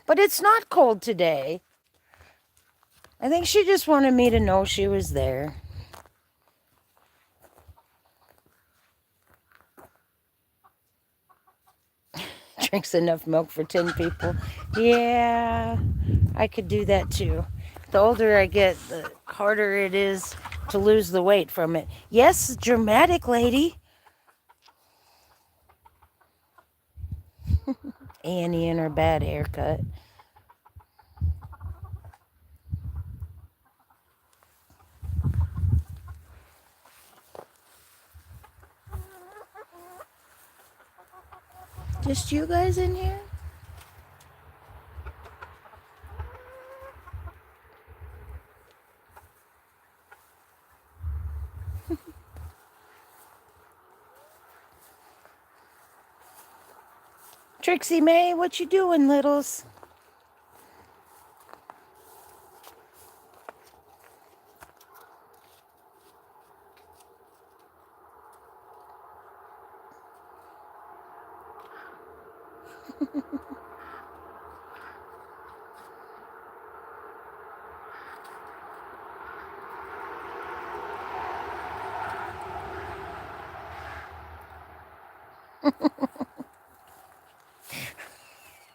S1: But it's not cold today. I think she just wanted me to know she was there. Drinks enough milk for 10 people. Yeah, I could do that too. The older I get, the harder it is to lose the weight from it. Yes, dramatic lady. Annie and her bad haircut. Just you guys in here? Trixie May, what you doing, littles?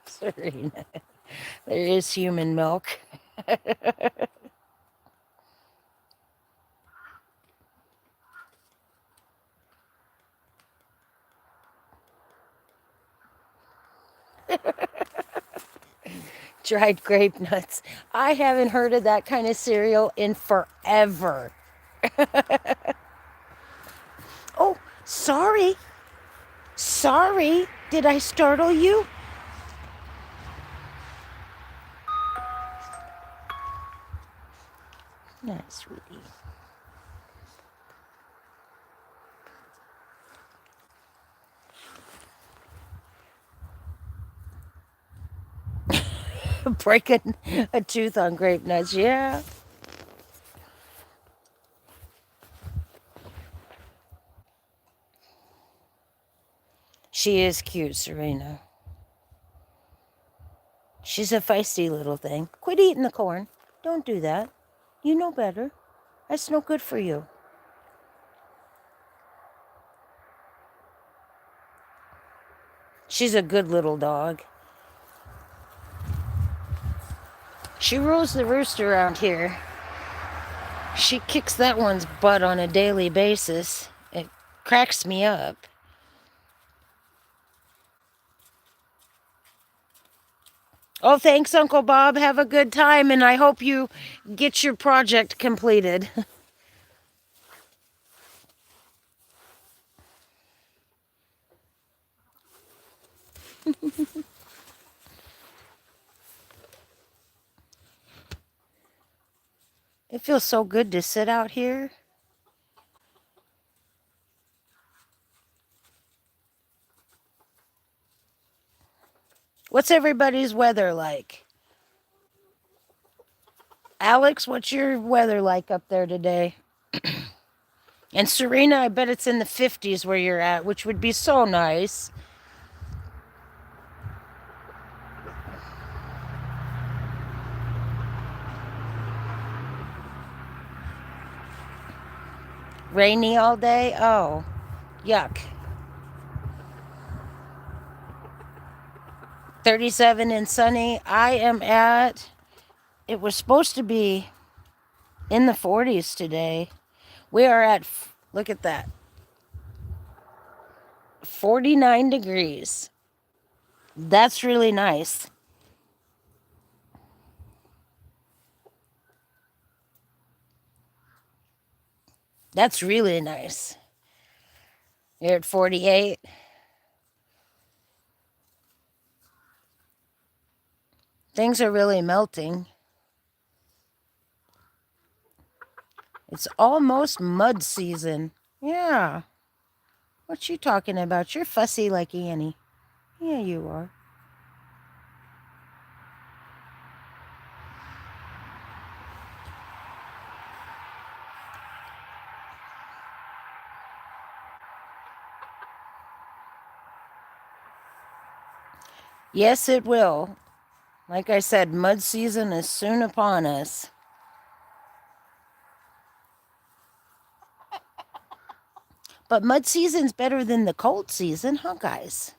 S1: Serena, there is human milk. Dried grape nuts. I haven't heard of that kind of cereal in forever. Oh, sorry. Sorry. Did I startle you? Nice, sweetie. Breaking a tooth on grape nuts, yeah. She is cute, Serena. She's a feisty little thing. Quit eating the corn. Don't do that. You know better. That's no good for you. She's a good little dog. She rules the roost around here. She kicks that one's butt on a daily basis. It cracks me up. Oh, thanks, Uncle Bob. Have a good time, and I hope you get your project completed. It feels so good to sit out here. What's everybody's weather like? Alex, what's your weather like up there today? And Serena, I bet it's in the 50s where you're at, which would be so nice. Rainy all day? Oh, yuck. 37 and sunny. I am at, it was supposed to be in the 40s today. We are at, look at that, 49 degrees. That's really nice. That's really nice. You're at 48. Things are really melting. It's almost mud season. Yeah. What you talking about? You're fussy like Annie. Yeah, you are. Yes, it will. Like I said, mud season is soon upon us. But mud season's better than the cold season, huh, guys?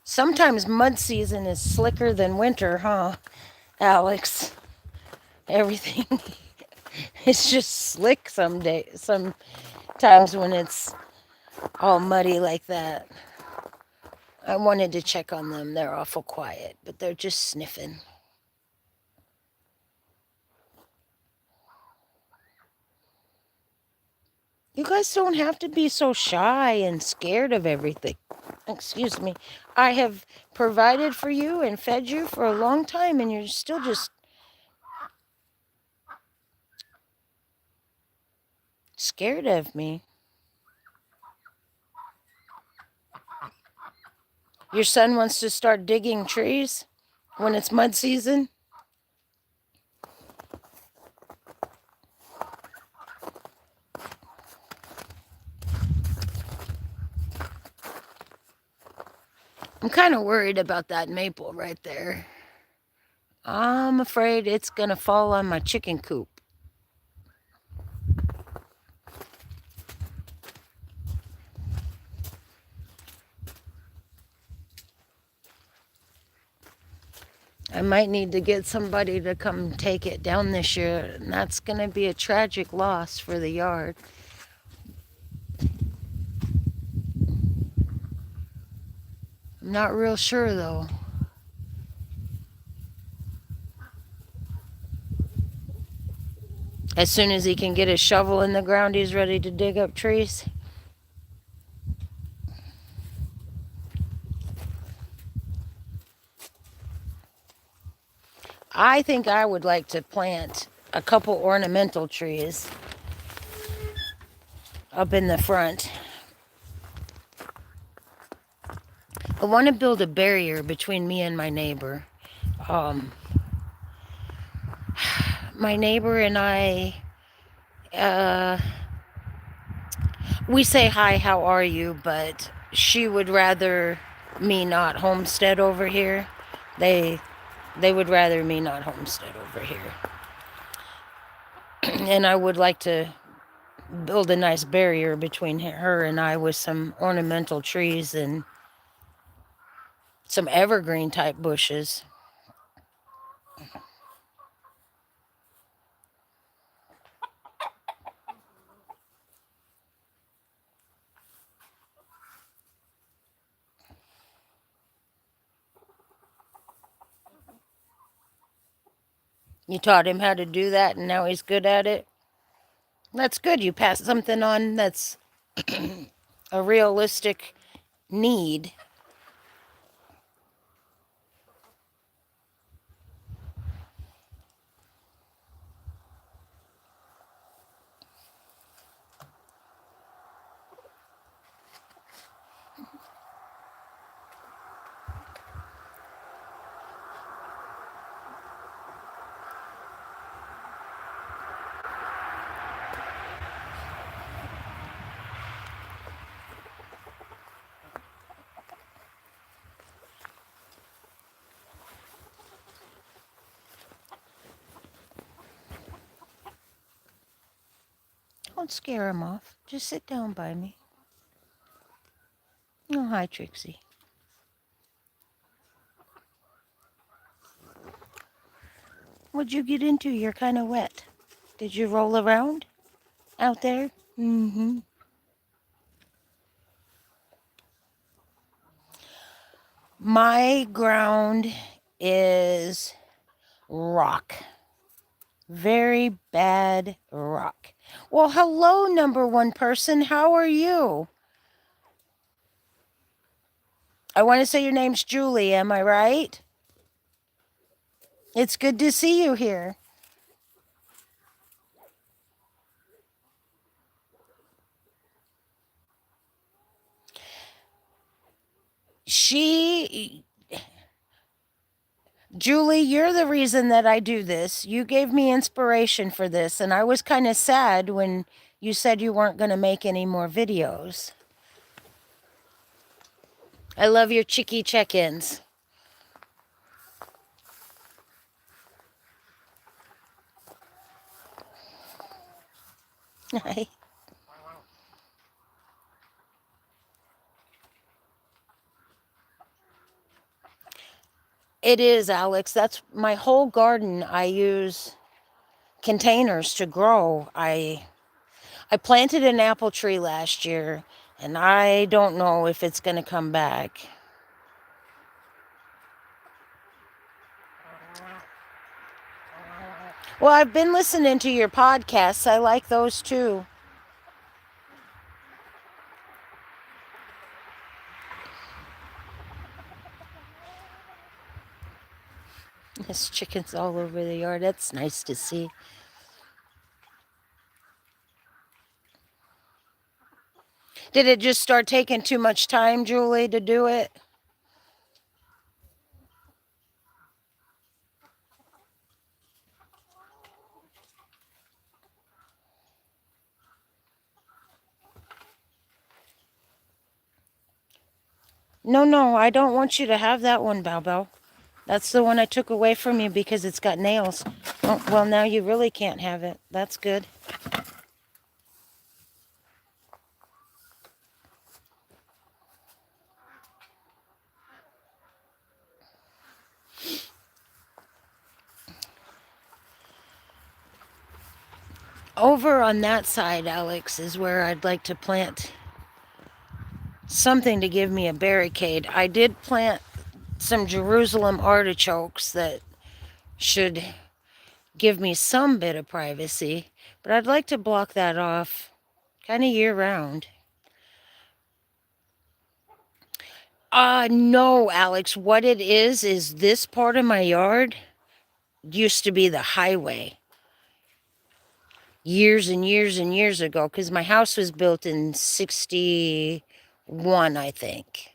S1: Sometimes mud season is slicker than winter, huh, Alex? Everything is just slick sometimes when it's all muddy like that. I wanted to check on them. They're awful quiet, but they're just sniffing. You guys don't have to be so shy and scared of everything. Excuse me. I have provided for you and fed you for a long time, and you're still just scared of me. Your son wants to start digging trees when it's mud season? I'm kind of worried about that maple right there. I'm afraid it's going to fall on my chicken coop. I might need to get somebody to come take it down this year, and that's going to be a tragic loss for the yard. I'm not real sure though. As soon as he can get his shovel in the ground, he's ready to dig up trees. I think I would like to plant a couple ornamental trees up in the front. I want to build a barrier between me and my neighbor. My neighbor and I, we say hi, how are you, but she would rather me not homestead over here. They would rather me not homestead over here. And I would like to build a nice barrier between her and I with some ornamental trees and some evergreen type bushes. You taught him how to do that and now he's good at it? That's good. You passed something on that's a realistic need. Don't scare him off. Just sit down by me. Oh, hi, Trixie. What'd you get into? You're kind of wet. Did you roll around out there? Mm-hmm. My ground is rock. Very bad rock. Well, hello, number one person. How are you? I want to say your name's Julie. Am I right? It's good to see you here. Julie, you're the reason that I do this. You gave me inspiration for this, and I was kind of sad when you said you weren't going to make any more videos. I love your cheeky check-ins. Hi. It is, Alex. That's my whole garden. I use containers to grow. I planted an apple tree last year, and I don't know if it's going to come back. Well, I've been listening to your podcasts. I like those too. There's chickens all over the yard. That's nice to see. Did it just start taking too much time, Julie, to do it? No, I don't want you to have that one, Bao Bao. That's the one I took away from you because it's got nails. Oh, well, now you really can't have it. That's good. Over on that side, Alex, is where I'd like to plant something to give me a barricade. I did plant some Jerusalem artichokes that should give me some bit of privacy, but I'd like to block that off kind of year round. No, Alex. What it is this part of my yard used to be the highway years and years and years ago because my house was built in 61, I think.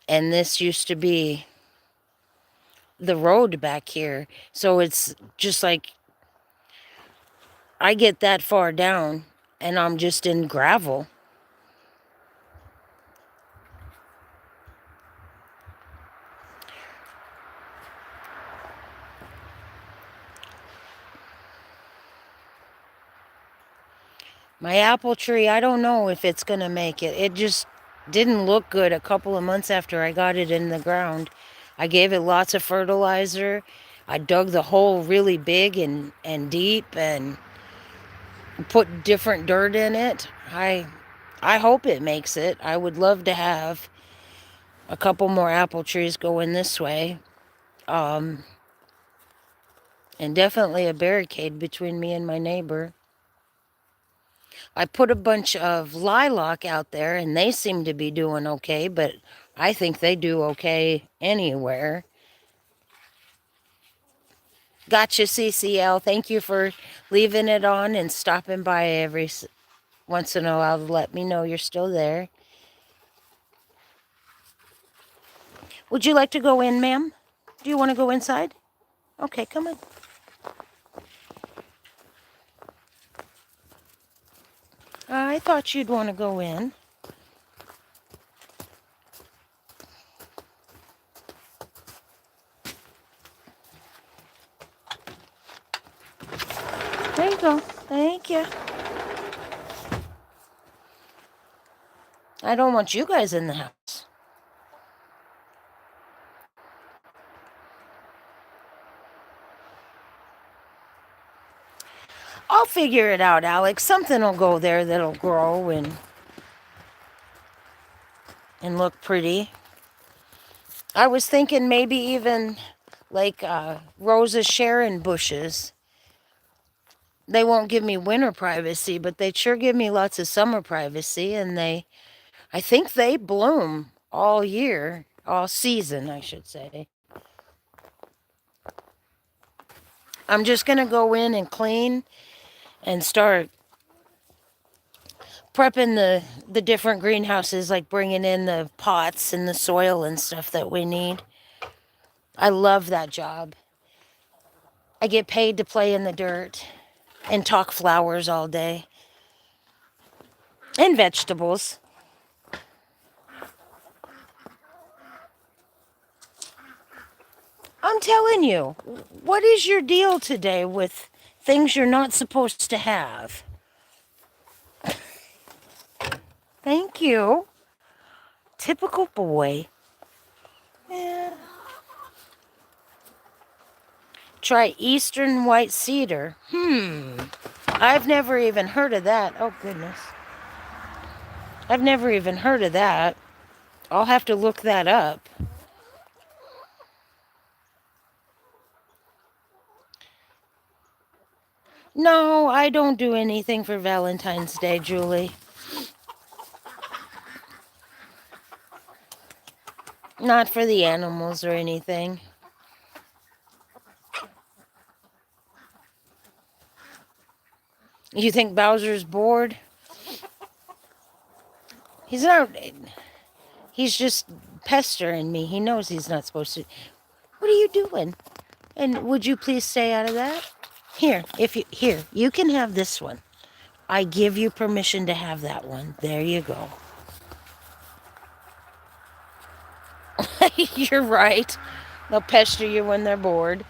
S1: And this used to be the road back here. So it's just like I get that far down and I'm just in gravel. My apple tree, I don't know if it's going to make it. It just didn't look good a couple of months after I got it in the ground. I gave it lots of fertilizer. I dug the hole really big and deep and put different dirt in it. I hope it makes it. I would love to have a couple more apple trees going this way. And definitely a barricade between me and my neighbor. I put a bunch of lilac out there and they seem to be doing okay, but I think they do okay anywhere. Gotcha, CCL. Thank you for leaving it on and stopping by every once in a while to let me know you're still there. Would you like to go in, ma'am? Do you want to go inside? Okay, come on. I thought you'd want to go in. There you go. Thank you. I don't want you guys in the house. I'll figure it out, Alex. Something will go there that'll grow and look pretty. I was thinking maybe even like Rosa Sharon bushes. They won't give me winter privacy, but they sure give me lots of summer privacy, and I think they bloom all year, all season, I should say. I'm just going to go in and clean and start prepping the different greenhouses, like bringing in the pots and the soil and stuff that we need. I love that job. I get paid to play in the dirt and talk flowers all day and vegetables. I'm telling you, what is your deal today with things you're not supposed to have? Thank you. Typical boy. Yeah. Try Eastern White Cedar. I've never even heard of that. Oh, goodness. I've never even heard of that. I'll have to look that up. No, I don't do anything for Valentine's Day, Julie. Not for the animals or anything. You think Bowser's bored? He's not. He's just pestering me. He knows he's not supposed to. What are you doing? And would you please stay out of that? Here, you can have this one. I give you permission to have that one. There you go. You're right. They'll pester you when they're bored.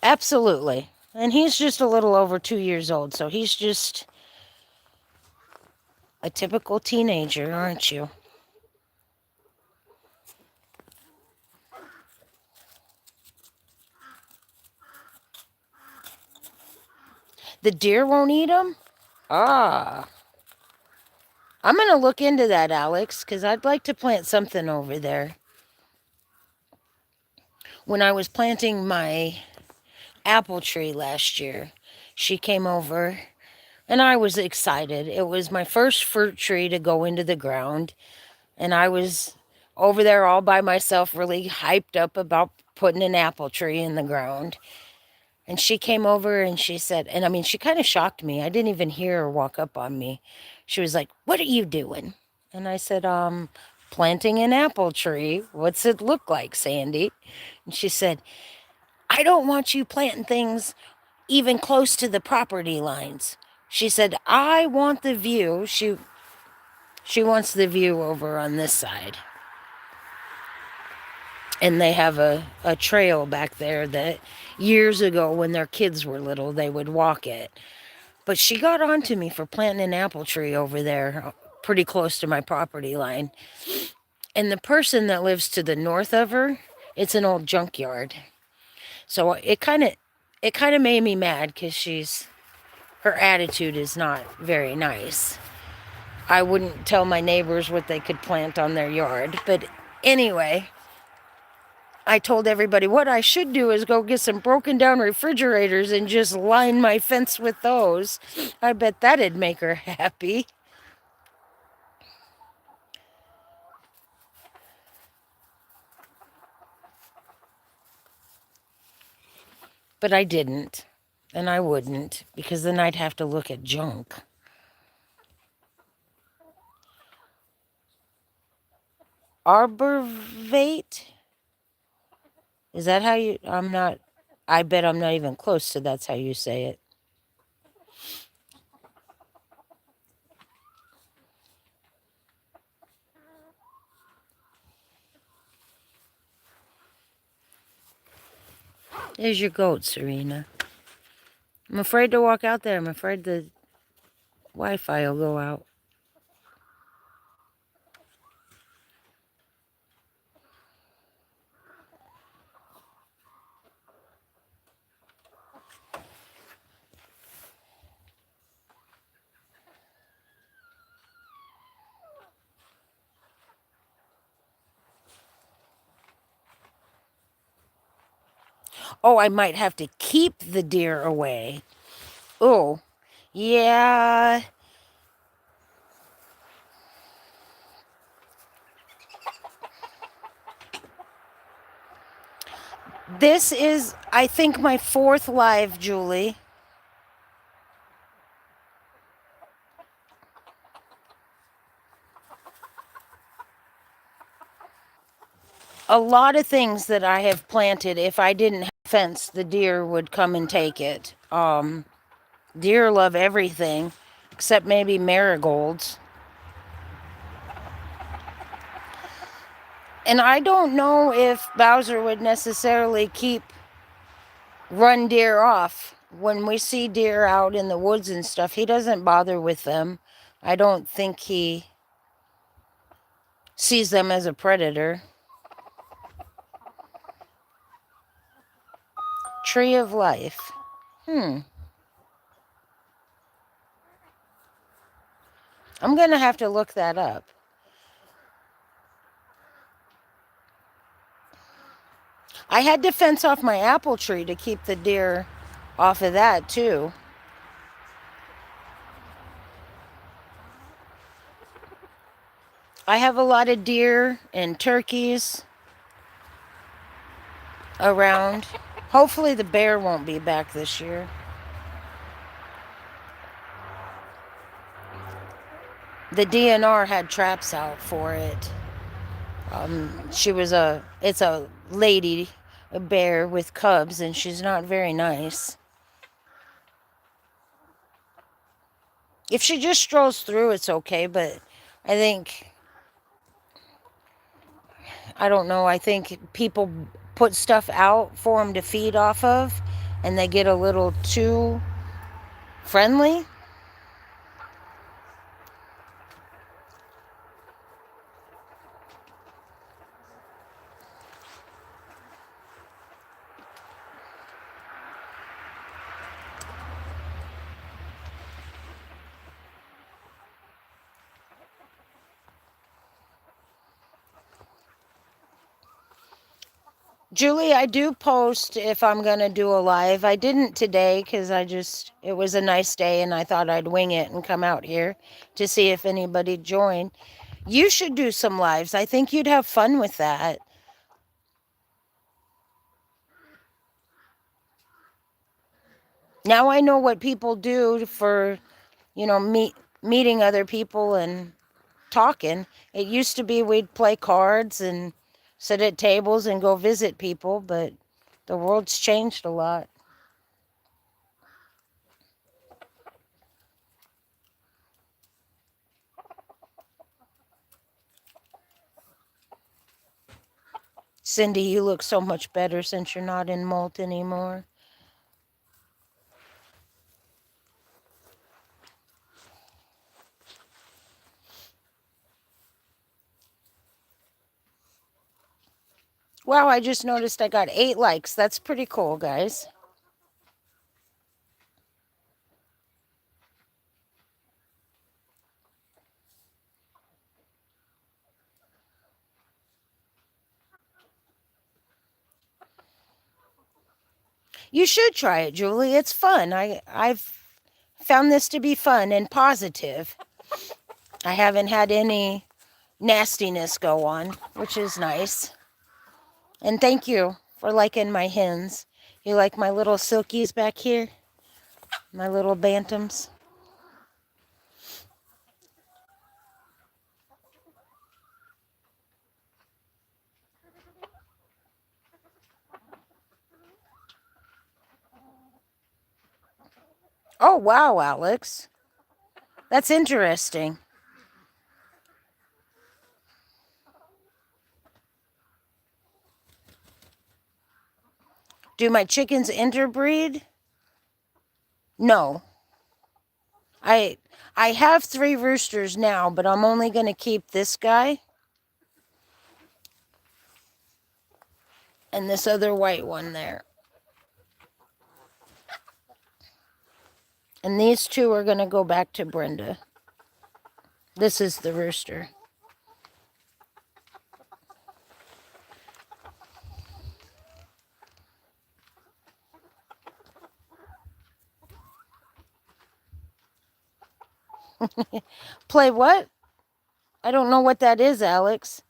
S1: Absolutely. And he's just a little over 2 years old, so he's just a typical teenager, aren't you? The deer won't eat them? Ah. I'm going to look into that, Alex, because I'd like to plant something over there. When I was planting my apple tree last year, she came over and I was excited. It was my first fruit tree to go into the ground, and I was over there all by myself, really hyped up about putting an apple tree in the ground. And she came over and she said, and I mean, she kind of shocked me. I didn't even hear her walk up on me. She was like, "What are you doing?" And I said, planting an apple tree. What's it look like, Sandy? And she said, "I don't want you planting things even close to the property lines." She said, "I want the view." She wants the view over on this side. And they have a trail back there that years ago when their kids were little, they would walk it. But she got on to me for planting an apple tree over there pretty close to my property line. And the person that lives to the north of her, it's an old junkyard. So it kind of made me mad because her attitude is not very nice. I wouldn't tell my neighbors what they could plant on their yard. But anyway, I told everybody what I should do is go get some broken down refrigerators and just line my fence with those. I bet that'd make her happy. But I didn't. And I wouldn't, because then I'd have to look at junk. Arborvate? Is that how you... I'm not... I bet I'm not even close to that's how you say it. There's your goat, Serena. I'm afraid to walk out there. I'm afraid the Wi-Fi will go out. Oh, I might have to keep the deer away. Oh, yeah. This is, I think, my 4th live, Julie. A lot of things that I have planted, if I didn't have a fence, the deer would come and take it. Deer love everything, except maybe marigolds. And I don't know if Bowser would necessarily run deer off. When we see deer out in the woods and stuff, he doesn't bother with them. I don't think he sees them as a predator. Tree of Life. I'm going to have to look that up. I had to fence off my apple tree to keep the deer off of that, too. I have a lot of deer and turkeys around. Hopefully the bear won't be back this year. The DNR had traps out for it. It's a lady, a bear with cubs, and she's not very nice. If she just strolls through, it's okay, but I don't know, I think people put stuff out for them to feed off of, and they get a little too friendly. Julie, I do post if I'm going to do a live. I didn't today because it was a nice day and I thought I'd wing it and come out here to see if anybody joined. You should do some lives. I think you'd have fun with that. Now I know what people do for, meeting other people and talking. It used to be we'd play cards and sit at tables and go visit people, but the world's changed a lot. Cindy, you look so much better since you're not in molt anymore. Wow, I just noticed I got 8 likes. That's pretty cool, guys. You should try it, Julie. It's fun. I've found this to be fun and positive. I haven't had any nastiness go on, which is nice. And thank you for liking my hens. You like my little silkies back here? My little bantams? Oh, wow, Alex. That's interesting. Do my chickens interbreed? No. I have 3 roosters now, but I'm only going to keep this guy and this other white one there. And these 2 are going to go back to Brenda. This is the rooster. Play what? I don't know what that is, Alex.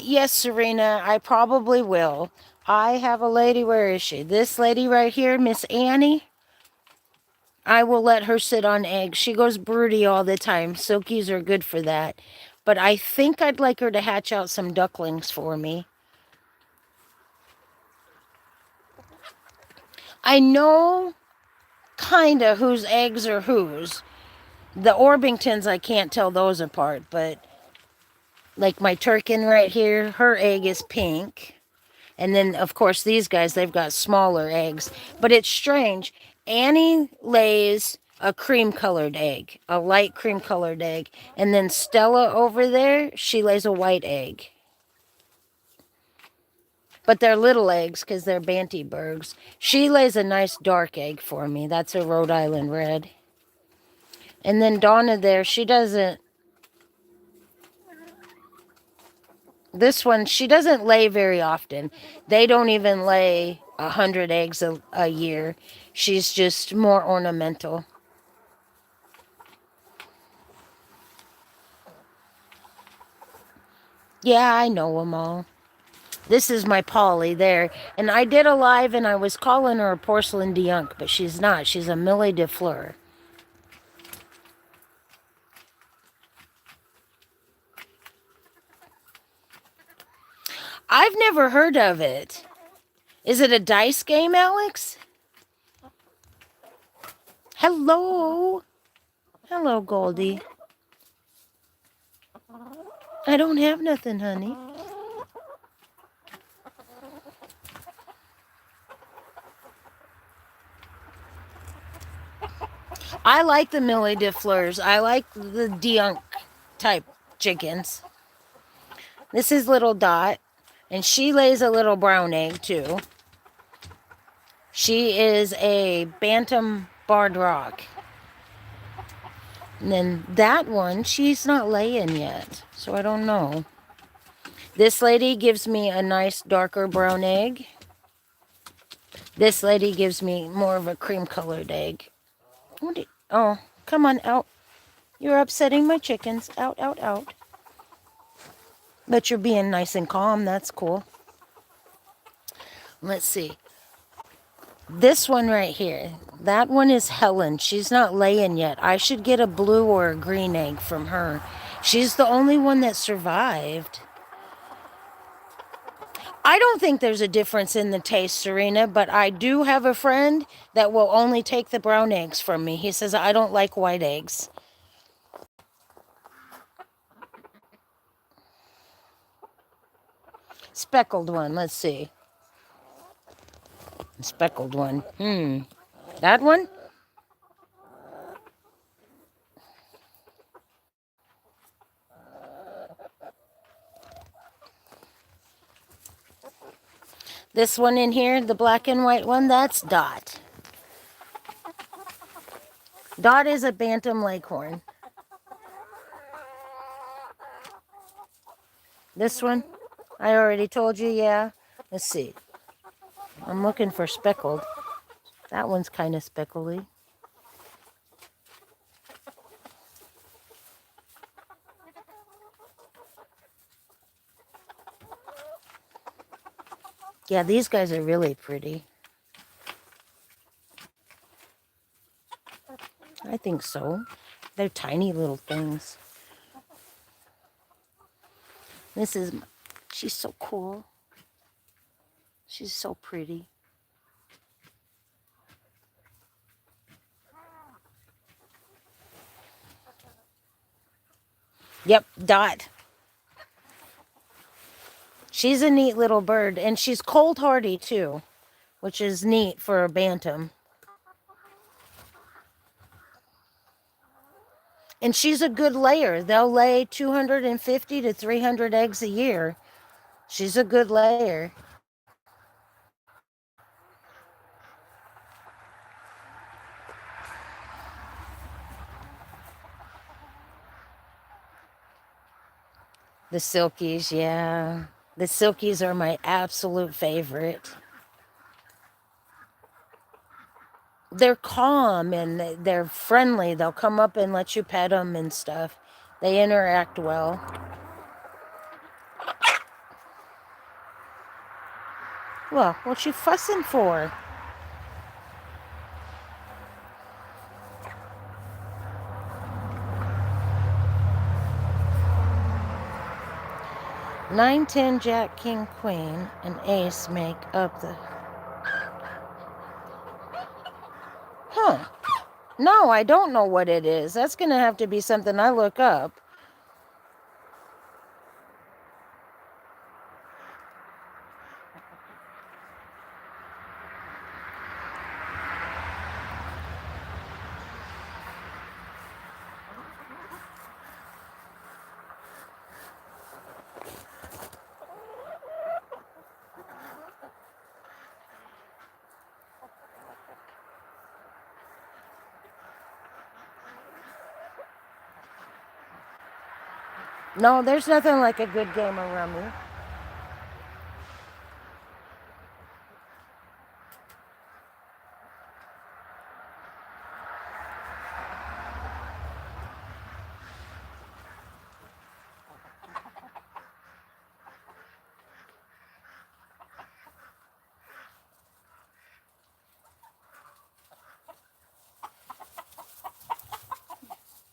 S1: Yes, Serena, I probably will. I have a lady, where is she? This lady right here, Miss Annie. I will let her sit on eggs. She goes broody all the time. Silkies are good for that. But I think I'd like her to hatch out some ducklings for me. I know kinda whose eggs are whose. The Orpingtons, I can't tell those apart, but like my Turkin right here, her egg is pink. And then, of course, these guys, they've got smaller eggs. But it's strange. Annie lays a cream-colored egg, a light cream-colored egg. And then Stella over there, she lays a white egg. But they're little eggs because they're Bantybergs. She lays a nice dark egg for me. That's a Rhode Island Red. And then Donna there, she doesn't... This one, she doesn't lay very often. They don't even lay 100 eggs a year. She's just more ornamental. Yeah, I know them all. This is my Polly there. And I did a live and I was calling her a porcelain d'Yonk, but she's not. She's a Millie de Fleur. I've never heard of it. Is it a dice game, Alex? Hello. Hello, Goldie. I don't have nothing, honey. I like the Millie de Fleurs. I like the d'Yonk type chickens. This is little Dot, and she lays a little brown egg too. She is a Bantam Barred Rock. And then that one, she's not laying yet, so I don't know. This lady gives me a nice darker brown egg. This lady gives me more of a cream-colored egg. Oh, come on, out. You're upsetting my chickens. Out, out, out. But you're being nice and calm. That's cool. Let's see. This one right here. That one is Helen. She's not laying yet. I should get a blue or a green egg from her. She's the only one that survived. I don't think there's a difference in the taste, Serena, but I do have a friend that will only take the brown eggs from me. He says, I don't like white eggs. Speckled one, let's see. Speckled one. That one? This one in here, the black and white one, that's Dot. Dot is a Bantam Leghorn. This one, I already told you, yeah. Let's see. I'm looking for speckled. That one's kind of speckly. Yeah, these guys are really pretty. I think so. They're tiny little things. This is, she's so cool. She's so pretty. Yep, Dot. She's a neat little bird, and she's cold hardy too, which is neat for a Bantam. And she's a good layer. They'll lay 250 to 300 eggs a year. She's a good layer. The Silkies, yeah. The Silkies are my absolute favorite. They're calm and they're friendly. They'll come up and let you pet them and stuff. They interact well. Well, what you fussing for? Nine, 10, Jack, King, Queen, and Ace make up the... Huh. No, I don't know what it is. That's going to have to be something I look up. No, there's nothing like a good game of rummy.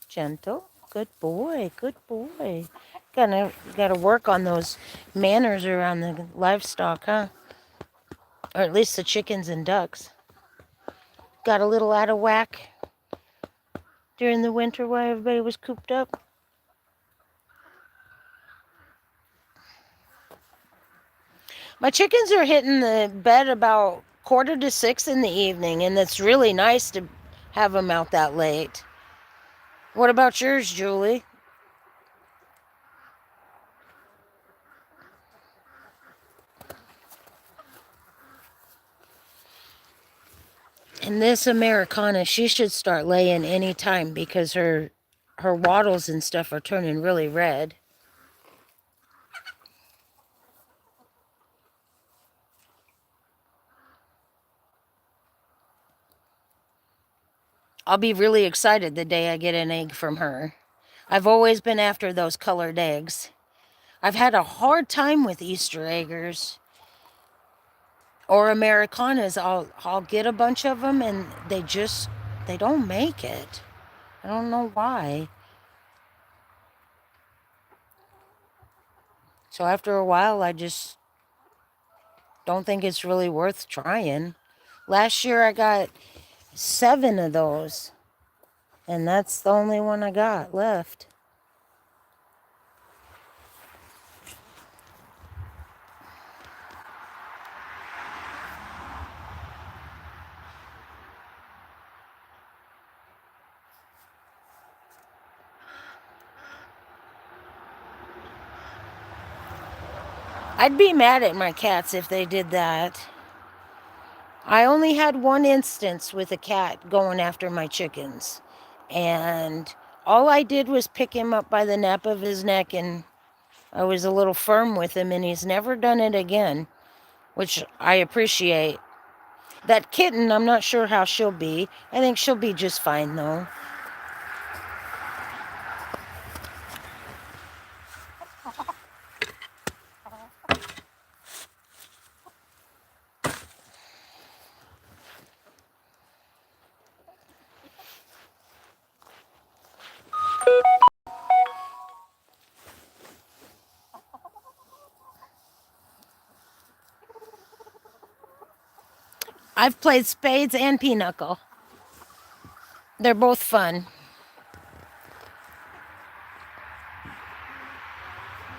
S1: Gentle. Good boy. Good boy. Gotta work on those manners around the livestock, huh? Or at least the chickens and ducks. Got a little out of whack during the winter while everybody was cooped up. My chickens are hitting the bed about 5:45 in the evening, and it's really nice to have them out that late. What about yours, Julie? And this Americana, she should start laying any time because her wattles and stuff are turning really red. I'll be really excited the day I get an egg from her. I've always been after those colored eggs. I've had a hard time with Easter eggers or Americanas. I'll get a bunch of them and they don't make it. I don't know why. So after a while, I just don't think it's really worth trying. Last year I got 7 of those, and that's the only one I got left. I'd be mad at my cats if they did that. I only had one instance with a cat going after my chickens, and all I did was pick him up by the nape of his neck, and I was a little firm with him, and he's never done it again, which I appreciate. That kitten, I'm not sure how she'll be. I think she'll be just fine, though. I've played spades and pinochle. They're both fun.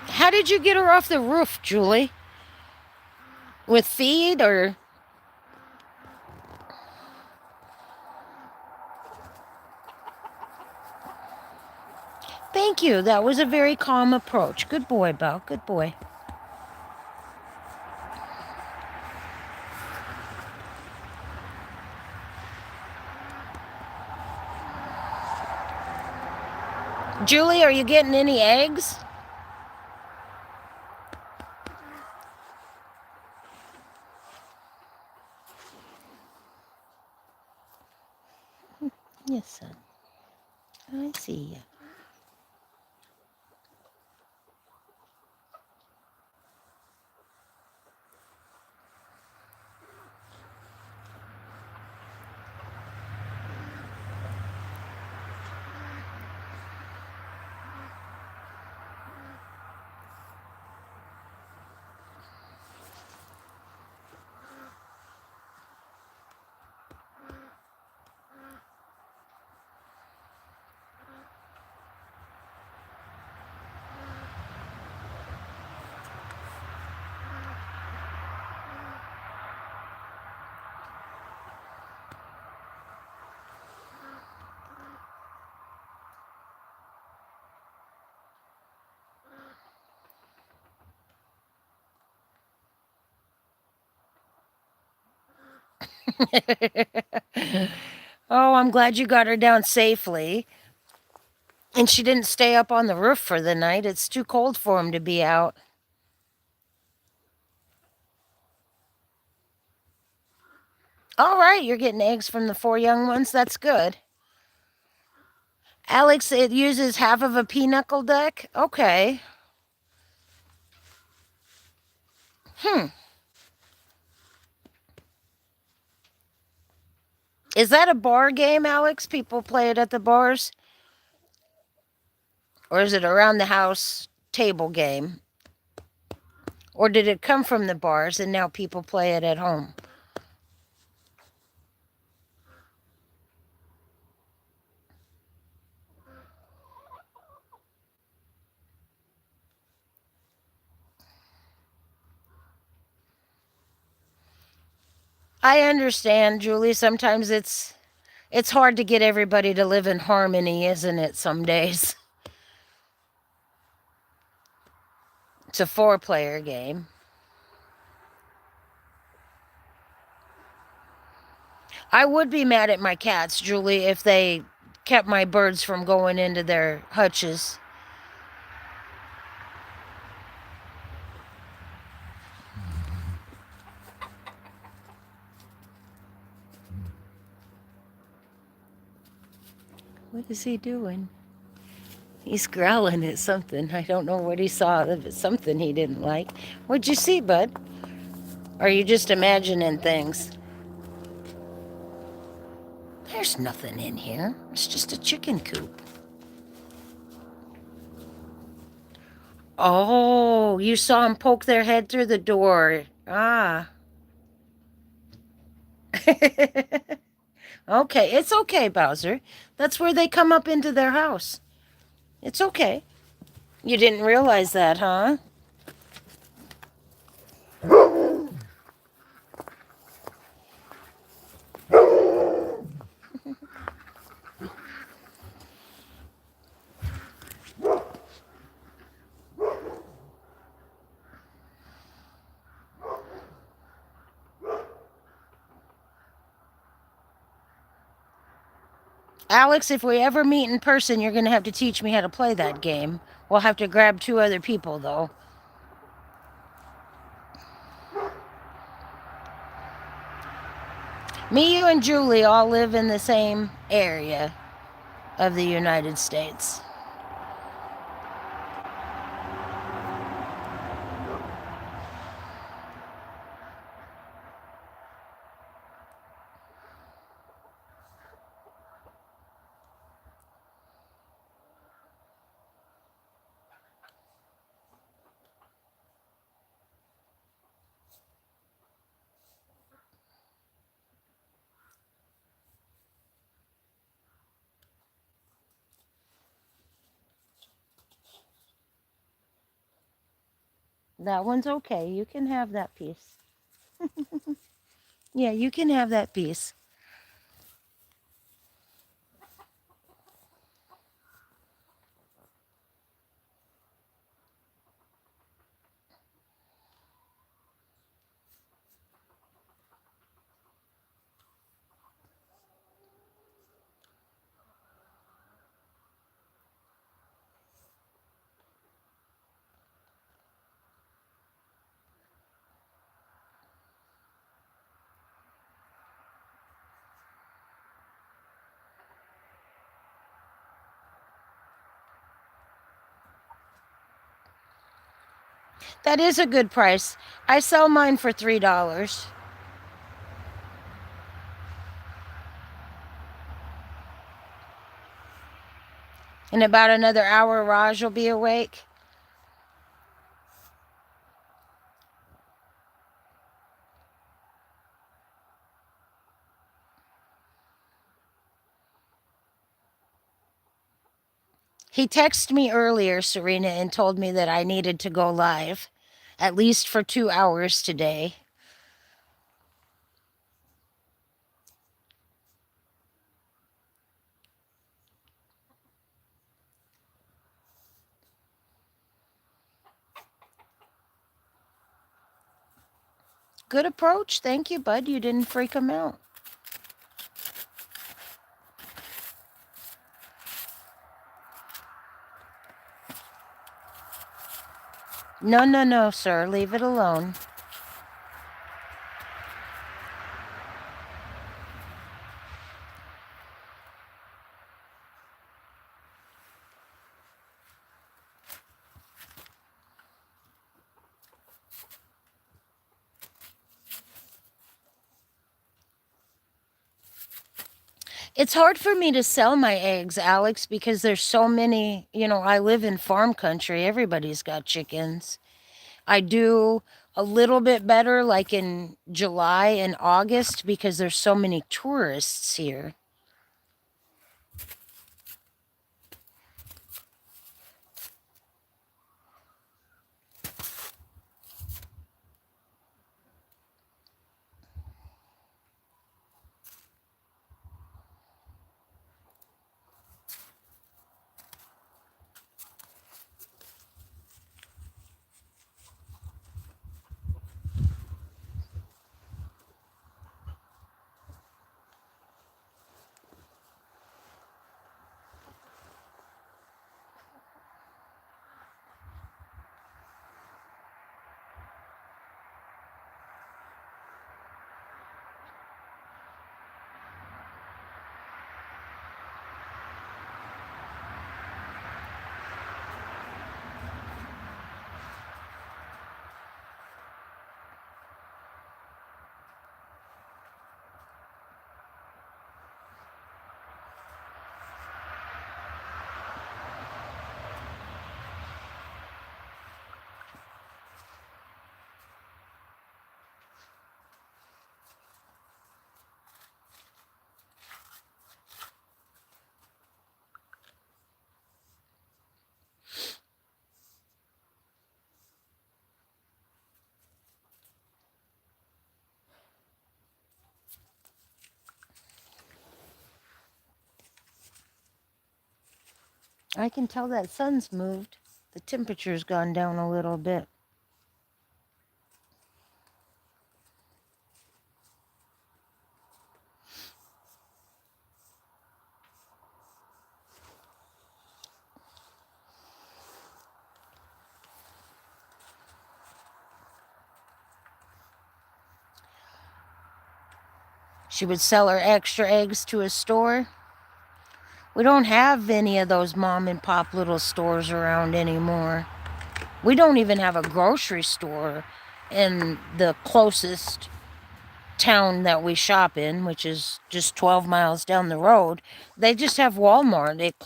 S1: How did you get her off the roof, Julie? With feed or... Thank you. That was a very calm approach. Good boy, Belle. Good boy. Julie, are you getting any eggs? Yes, son. I see you. Oh, I'm glad you got her down safely. And she didn't stay up on the roof for the night. It's too cold for him to be out. All right, you're getting eggs from the 4 young ones. That's good. Alex, it uses half of a pinochle deck? Okay. Hmm. Is that a bar game, Alex? People play it at the bars? Or is it around the house table game? Or did it come from the bars and now people play it at home? I understand, Julie. Sometimes it's hard to get everybody to live in harmony, isn't it, some days? It's a 4-player game. I would be mad at my cats, Julie, if they kept my birds from going into their hutches. What is he doing? He's growling at something. I don't know what he saw. It's something he didn't like. What'd you see, bud? Are you just imagining things? There's nothing in here. It's just a chicken coop. Oh, you saw him poke their head through the door. Ah. Okay, it's okay, Bowser. That's where they come up into their house. It's okay. You didn't realize that, huh? Alex, if we ever meet in person, you're going to have to teach me how to play that game. We'll have to grab 2 other people, though. Me, you, and Julie all live in the same area of the United States. That one's okay. You can have that piece. Yeah, you can have that piece. That is a good price. I sell mine for $3. In about another hour, Raj will be awake. He texted me earlier, Serena, and told me that I needed to go live, at least for 2 hours today. Good approach. Thank you, bud. You didn't freak him out. No, no, no, sir. Leave it alone. It's hard for me to sell my eggs, Alex, because there's so many. I live in farm country. Everybody's got chickens. I do a little bit better like in July and August because there's so many tourists here. I can tell that sun's moved. The temperature's gone down a little bit. She would sell her extra eggs to a store. We don't have any of those mom and pop little stores around anymore. We don't even have a grocery store in the closest town that we shop in, which is just 12 miles down the road. They just have Walmart. It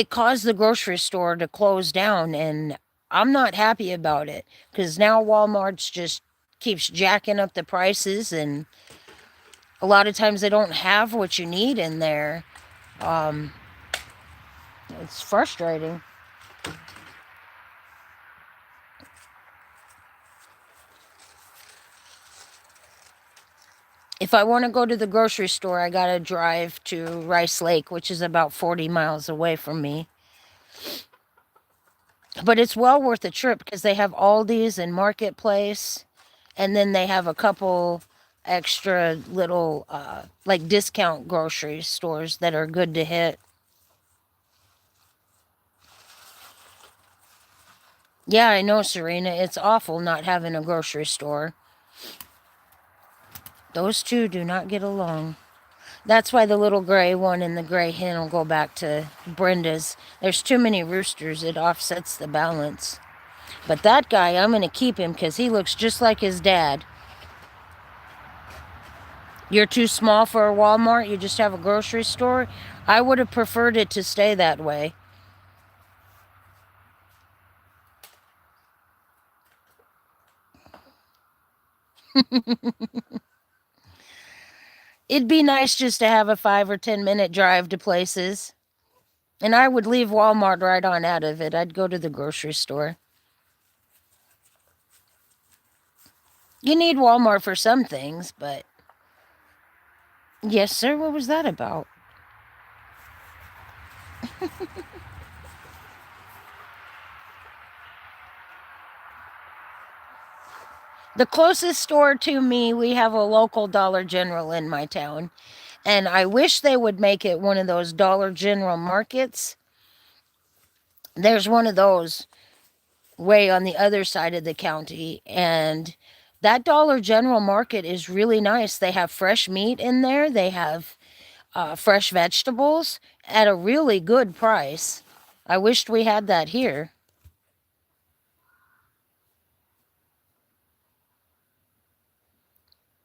S1: caused the grocery store to close down, and I'm not happy about it because now Walmart's just keeps jacking up the prices, and a lot of times they don't have what you need in there. It's frustrating. If I want to go to the grocery store, I got to drive to Rice Lake, which is about 40 miles away from me. But it's well worth the trip because they have Aldi's and Marketplace, and then they have a couple extra little like discount grocery stores that are good to hit. Yeah, I know, Serena. It's awful not having a grocery store. Those two do not get along. That's why the little gray one and the gray hen will go back to Brenda's. There's too many roosters. It offsets the balance. But that guy, I'm going to keep him because he looks just like his dad. You're too small for a Walmart? You just have a grocery store? I would have preferred it to stay that way. It'd be nice just to have a 5 or 10 minute drive to places. And I would leave Walmart right on out of it. I'd go to the grocery store. You need Walmart for some things, but... Yes, sir? What was that about? The closest store to me, we have a local Dollar General in my town. And I wish they would make it one of those Dollar General markets. There's one of those way on the other side of the county. And that Dollar General market is really nice. They have fresh meat in there. They have fresh vegetables at a really good price. I wished we had that here.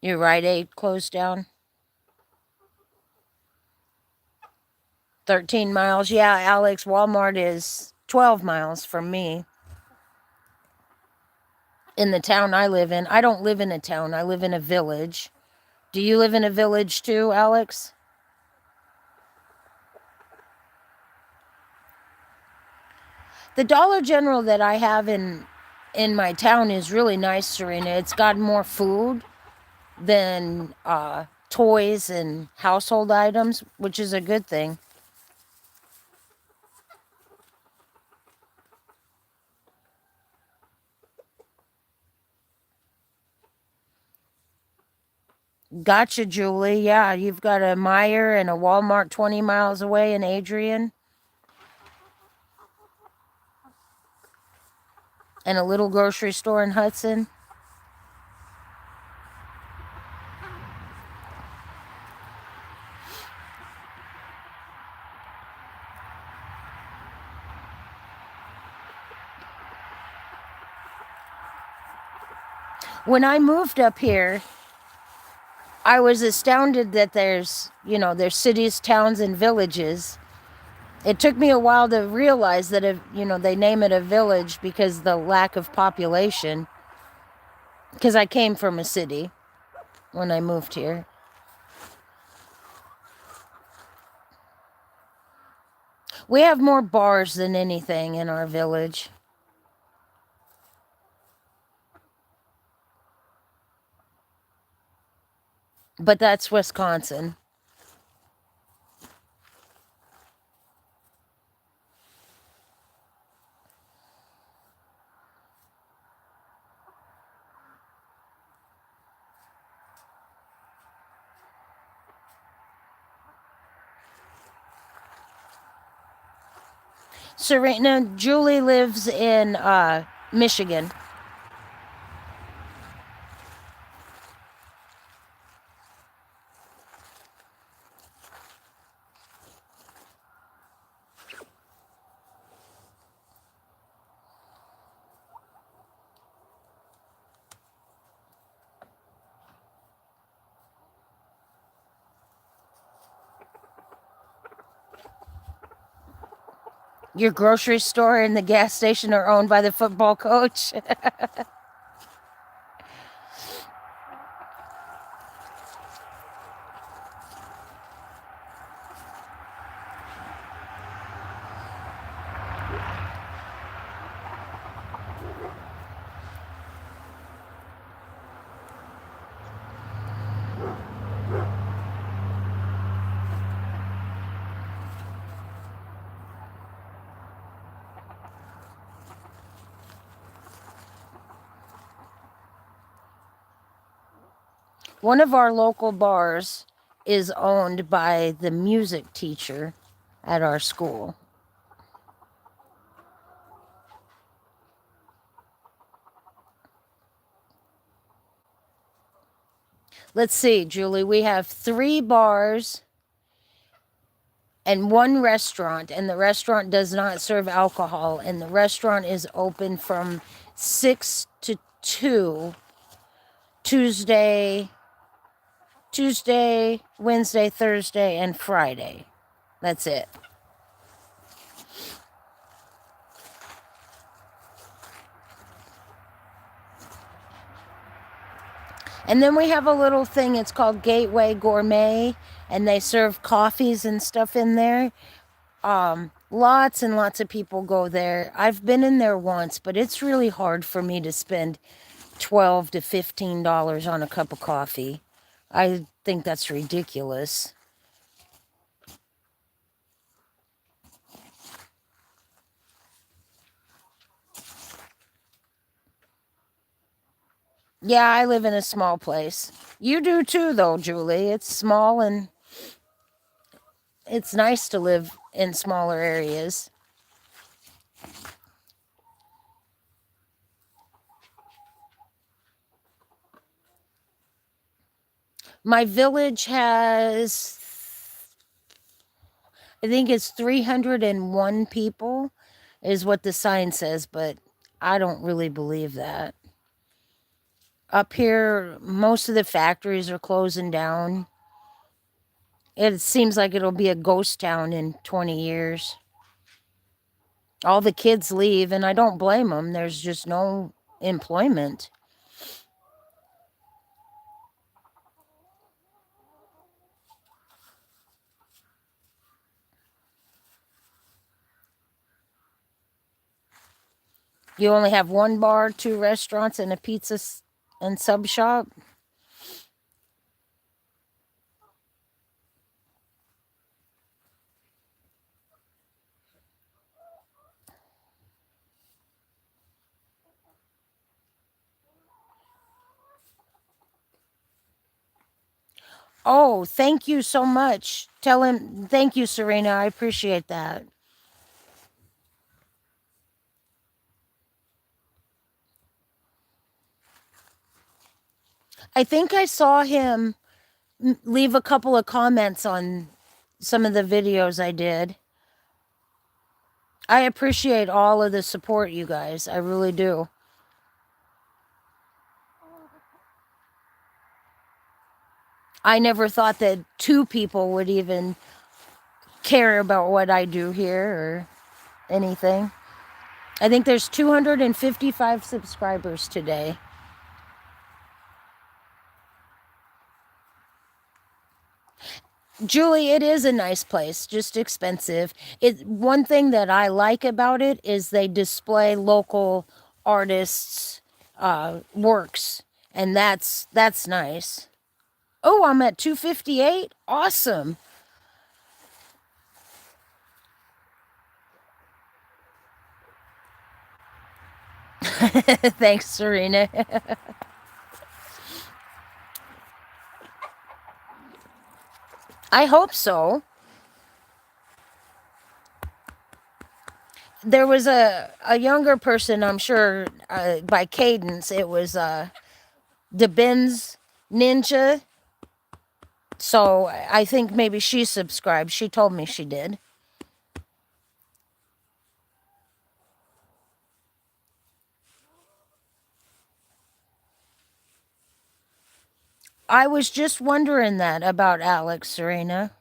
S1: Your Rite Aid closed down. 13 miles. Yeah, Alex, Walmart is 12 miles from me. In the town I live in. I don't live in a town. I live in a village. Do you live in a village too, Alex? The Dollar General that I have in my town is really nice, Serena. It's got more food than toys and household items, which is a good thing. Gotcha, Julie. Yeah, you've got a Meijer and a Walmart 20 miles away in Adrian. And a little grocery store in Hudson. When I moved up here, I was astounded that there's cities, towns, and villages. It took me a while to realize that they name it a village because the lack of population. Because I came from a city when I moved here. We have more bars than anything in our village. But that's Wisconsin. Serena, Julie lives in Michigan. Your grocery store and the gas station are owned by the football coach. One of our local bars is owned by the music teacher at our school. Let's see, Julie, we have 3 bars and one restaurant, and the restaurant does not serve alcohol, and the restaurant is open from 6 to 2 Tuesday, Wednesday, Thursday, and Friday. That's it. And then we have a little thing, it's called Gateway Gourmet, and they serve coffees and stuff in there. Lots and lots of people go there. I've been in there once, but it's really hard for me to spend $12 to $15 on a cup of coffee. I think that's ridiculous. Yeah, I live in a small place. You do too, though, Julie. It's small and it's nice to live in smaller areas. My village has, I think it's 301 people, is what the sign says, but I don't really believe that. Up here, most of the factories are closing down. It seems like it'll be a ghost town in 20 years. All the kids leave, and I don't blame them. There's just no employment. You only have one bar, 2 restaurants, and a pizza and sub shop. Oh, thank you so much. Tell him, thank you, Serena. I appreciate that. I think I saw him leave a couple of comments on some of the videos I did. I appreciate all of the support, you guys. I really do. I never thought that 2 people would even care about what I do here or anything. I think there's 255 subscribers today. Julie, it is a nice place, just expensive. One thing that I like about it is they display local artists' works, and that's nice. Oh, I'm at 258. Awesome. Thanks, Serena. I hope so. There was a younger person, I'm sure, by Cadence. It was DeBenz Ninja. So I think maybe she subscribed. She told me she did. I was just wondering that about Alex, Serena.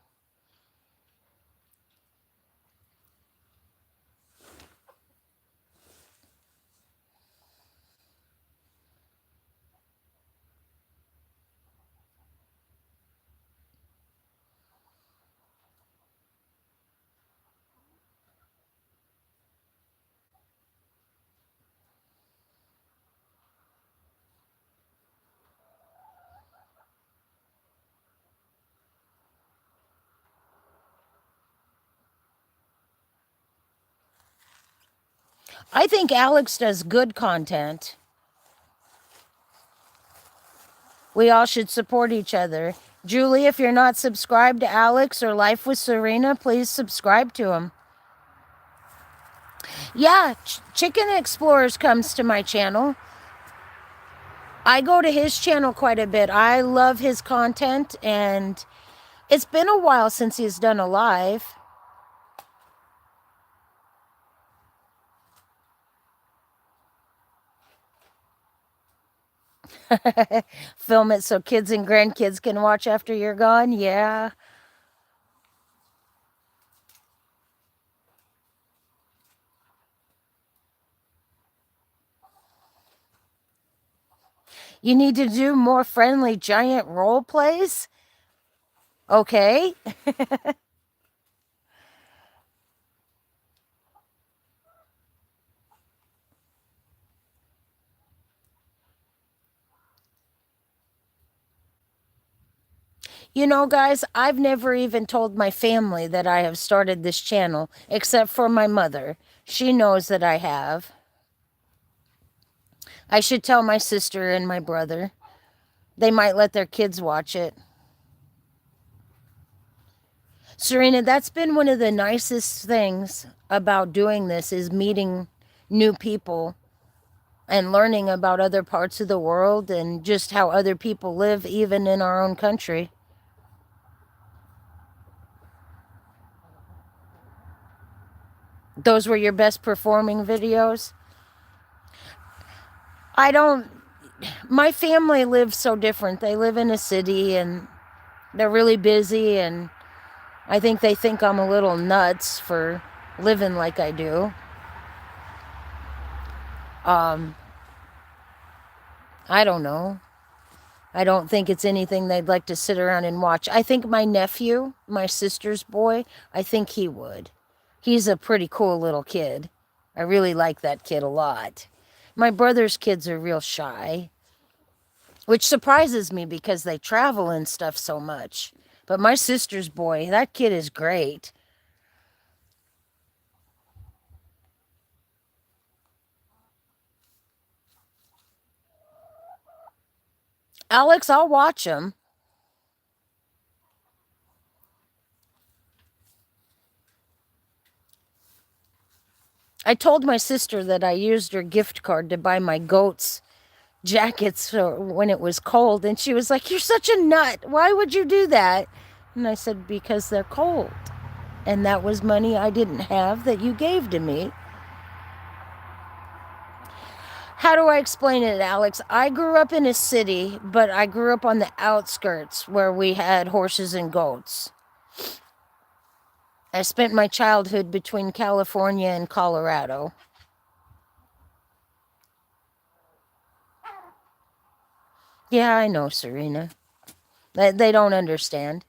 S1: I think Alex does good content. We all should support each other. Julie, if you're not subscribed to Alex or Life with Serena, please subscribe to him. Yeah, Chicken Explorers comes to my channel. I go to his channel quite a bit. I love his content, and it's been a while since he's done a live. Film it so kids and grandkids can watch after you're gone. Yeah. You need to do more friendly giant role plays? Okay. You know, guys, I've never even told my family that I have started this channel, except for my mother. She knows that I have. I should tell my sister and my brother. They might let their kids watch it. Serena, that's been one of the nicest things about doing this is meeting new people and learning about other parts of the world and just how other people live even in our own country. Those were your best performing videos? I don't, my family lives so different. They live in a city and they're really busy, and I think I'm a little nuts for living like I do. I don't know. I don't think it's anything they'd like to sit around and watch. I think my nephew, my sister's boy, I think he would. He's a pretty cool little kid. I really like that kid a lot. My brother's kids are real shy, which surprises me because they travel and stuff so much. But my sister's boy, that kid is great. Alex, I'll watch him. I told my sister that I used her gift card to buy my goats jackets when it was cold, and she was like, "You're such a nut. Why would you do that?" And I said, "Because they're cold. And that was money I didn't have that you gave to me." How do I explain it, Alex? I grew up in a city, but I grew up on the outskirts where we had horses and goats. I spent my childhood between California and Colorado. Yeah, I know, Serena. They don't understand.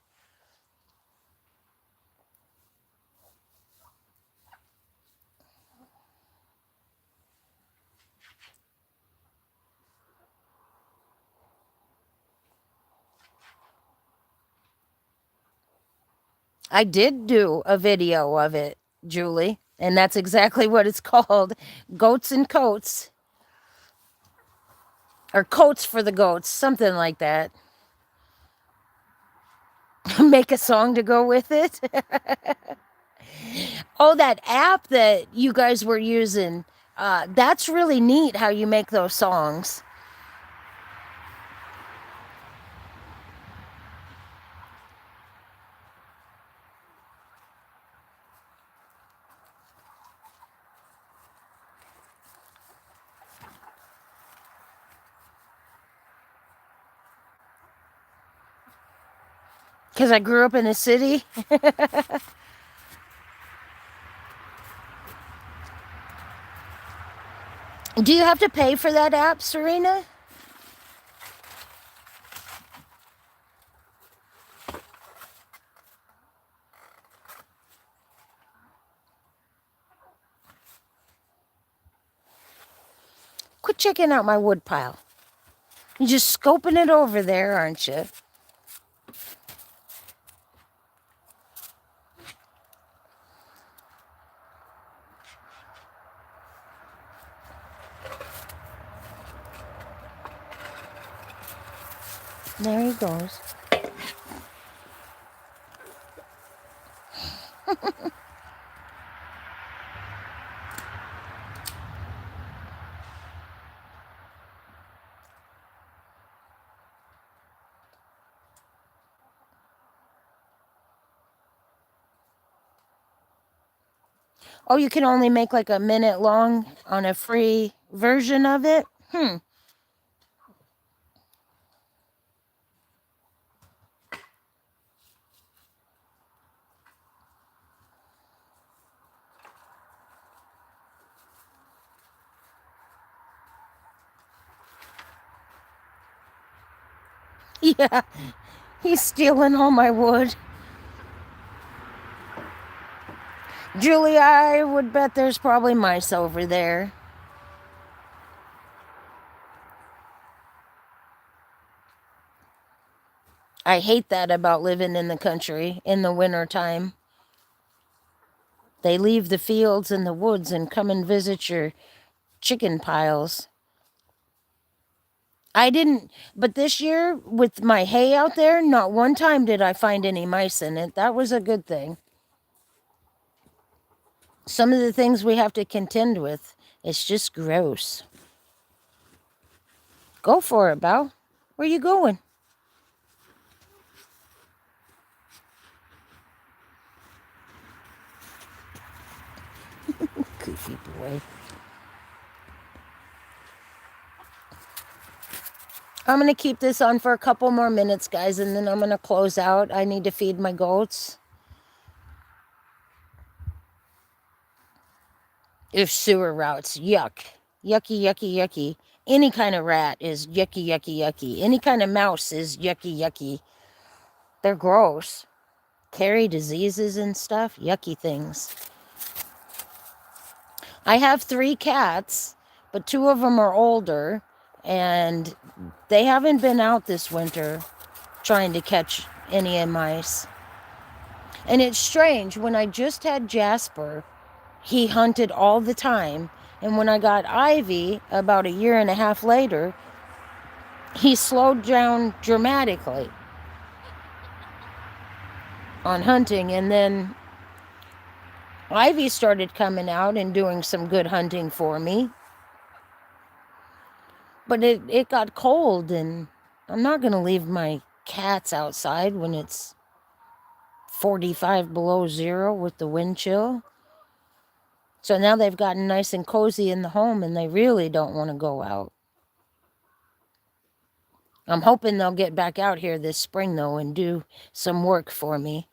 S1: I did do a video of it, Julie, and that's exactly what it's called. Goats and Coats. Or Coats for the Goats, something like that. Make a song to go with it. Oh, that app that you guys were using. That's really neat how you make those songs. Because I grew up in a city. Do you have to pay for that app, Serena? Quit checking out my wood pile. You're just scoping it over there, aren't you? There he goes. Oh, you can only make like a minute long on a free version of it? Yeah, he's stealing all my wood. Julie, I would bet there's probably mice over there. I hate that about living in the country in the winter time. They leave the fields and the woods and come and visit your chicken piles. I didn't, but this year with my hay out there, not one time did I find any mice in it. That was a good thing. Some of the things we have to contend with, it's just gross. Go for it, Bao. Where you going? Goofy boy. I'm going to keep this on for a couple more minutes, guys, and then I'm going to close out. I need to feed my goats. If sewer routes, yuck. Yucky, yucky, yucky. Any kind of rat is yucky, yucky, yucky. Any kind of mouse is yucky, yucky. They're gross. Carry diseases and stuff. Yucky things. I have 3 cats, but 2 of them are older, and they haven't been out this winter trying to catch any mice. And it's strange, when I just had Jasper, he hunted all the time. And when I got Ivy, about a year and a half later, he slowed down dramatically on hunting. And then Ivy started coming out and doing some good hunting for me. But it got cold, and I'm not going to leave my cats outside when it's 45 below zero with the wind chill. So now they've gotten nice and cozy in the home, and they really don't want to go out. I'm hoping they'll get back out here this spring, though, and do some work for me.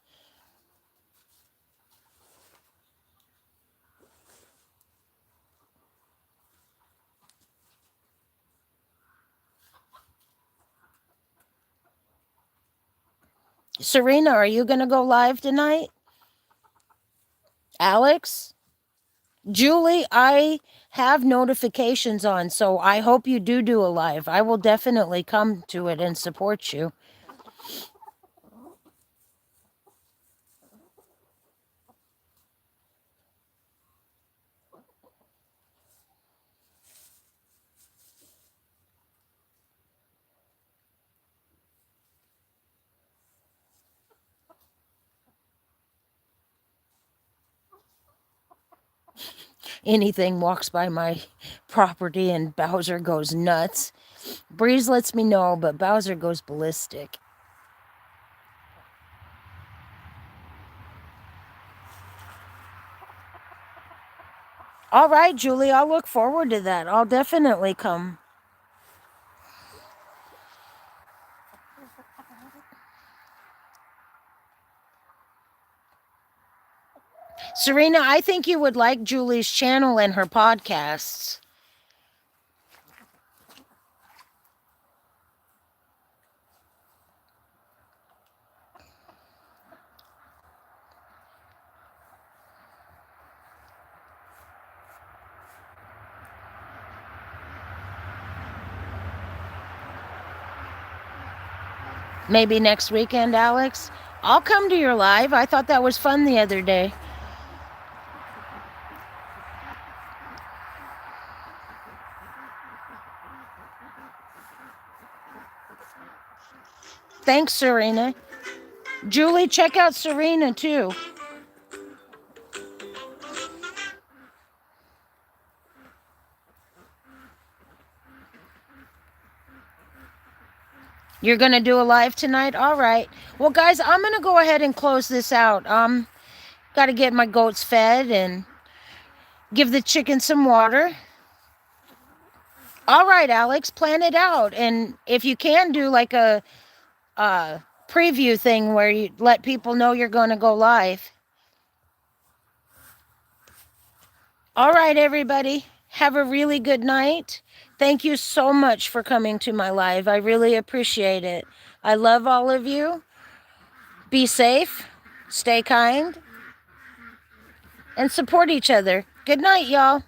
S1: Serena, are you going to go live tonight? Alex? Julie, I have notifications on, so I hope you do a live. I will definitely come to it and support you. Anything walks by my property and Bowser goes nuts. Breeze lets me know, but Bowser goes ballistic. All right, Julie, I'll look forward to that. I'll definitely come. Serena, I think you would like Julie's channel and her podcasts. Maybe next weekend, Alex? I'll come to your live. I thought that was fun the other day. Thanks, Serena. Julie, check out Serena, too. You're going to do a live tonight? All right. Well, guys, I'm going to go ahead and close this out. Got to get my goats fed and give the chicken some water. All right, Alex, plan it out. And if you can do like a preview thing where you let people know you're going to go live. All right, everybody. Have a really good night. Thank you so much for coming to my live. I really appreciate it. I love all of you. Be safe, stay kind, and support each other. Good night, y'all.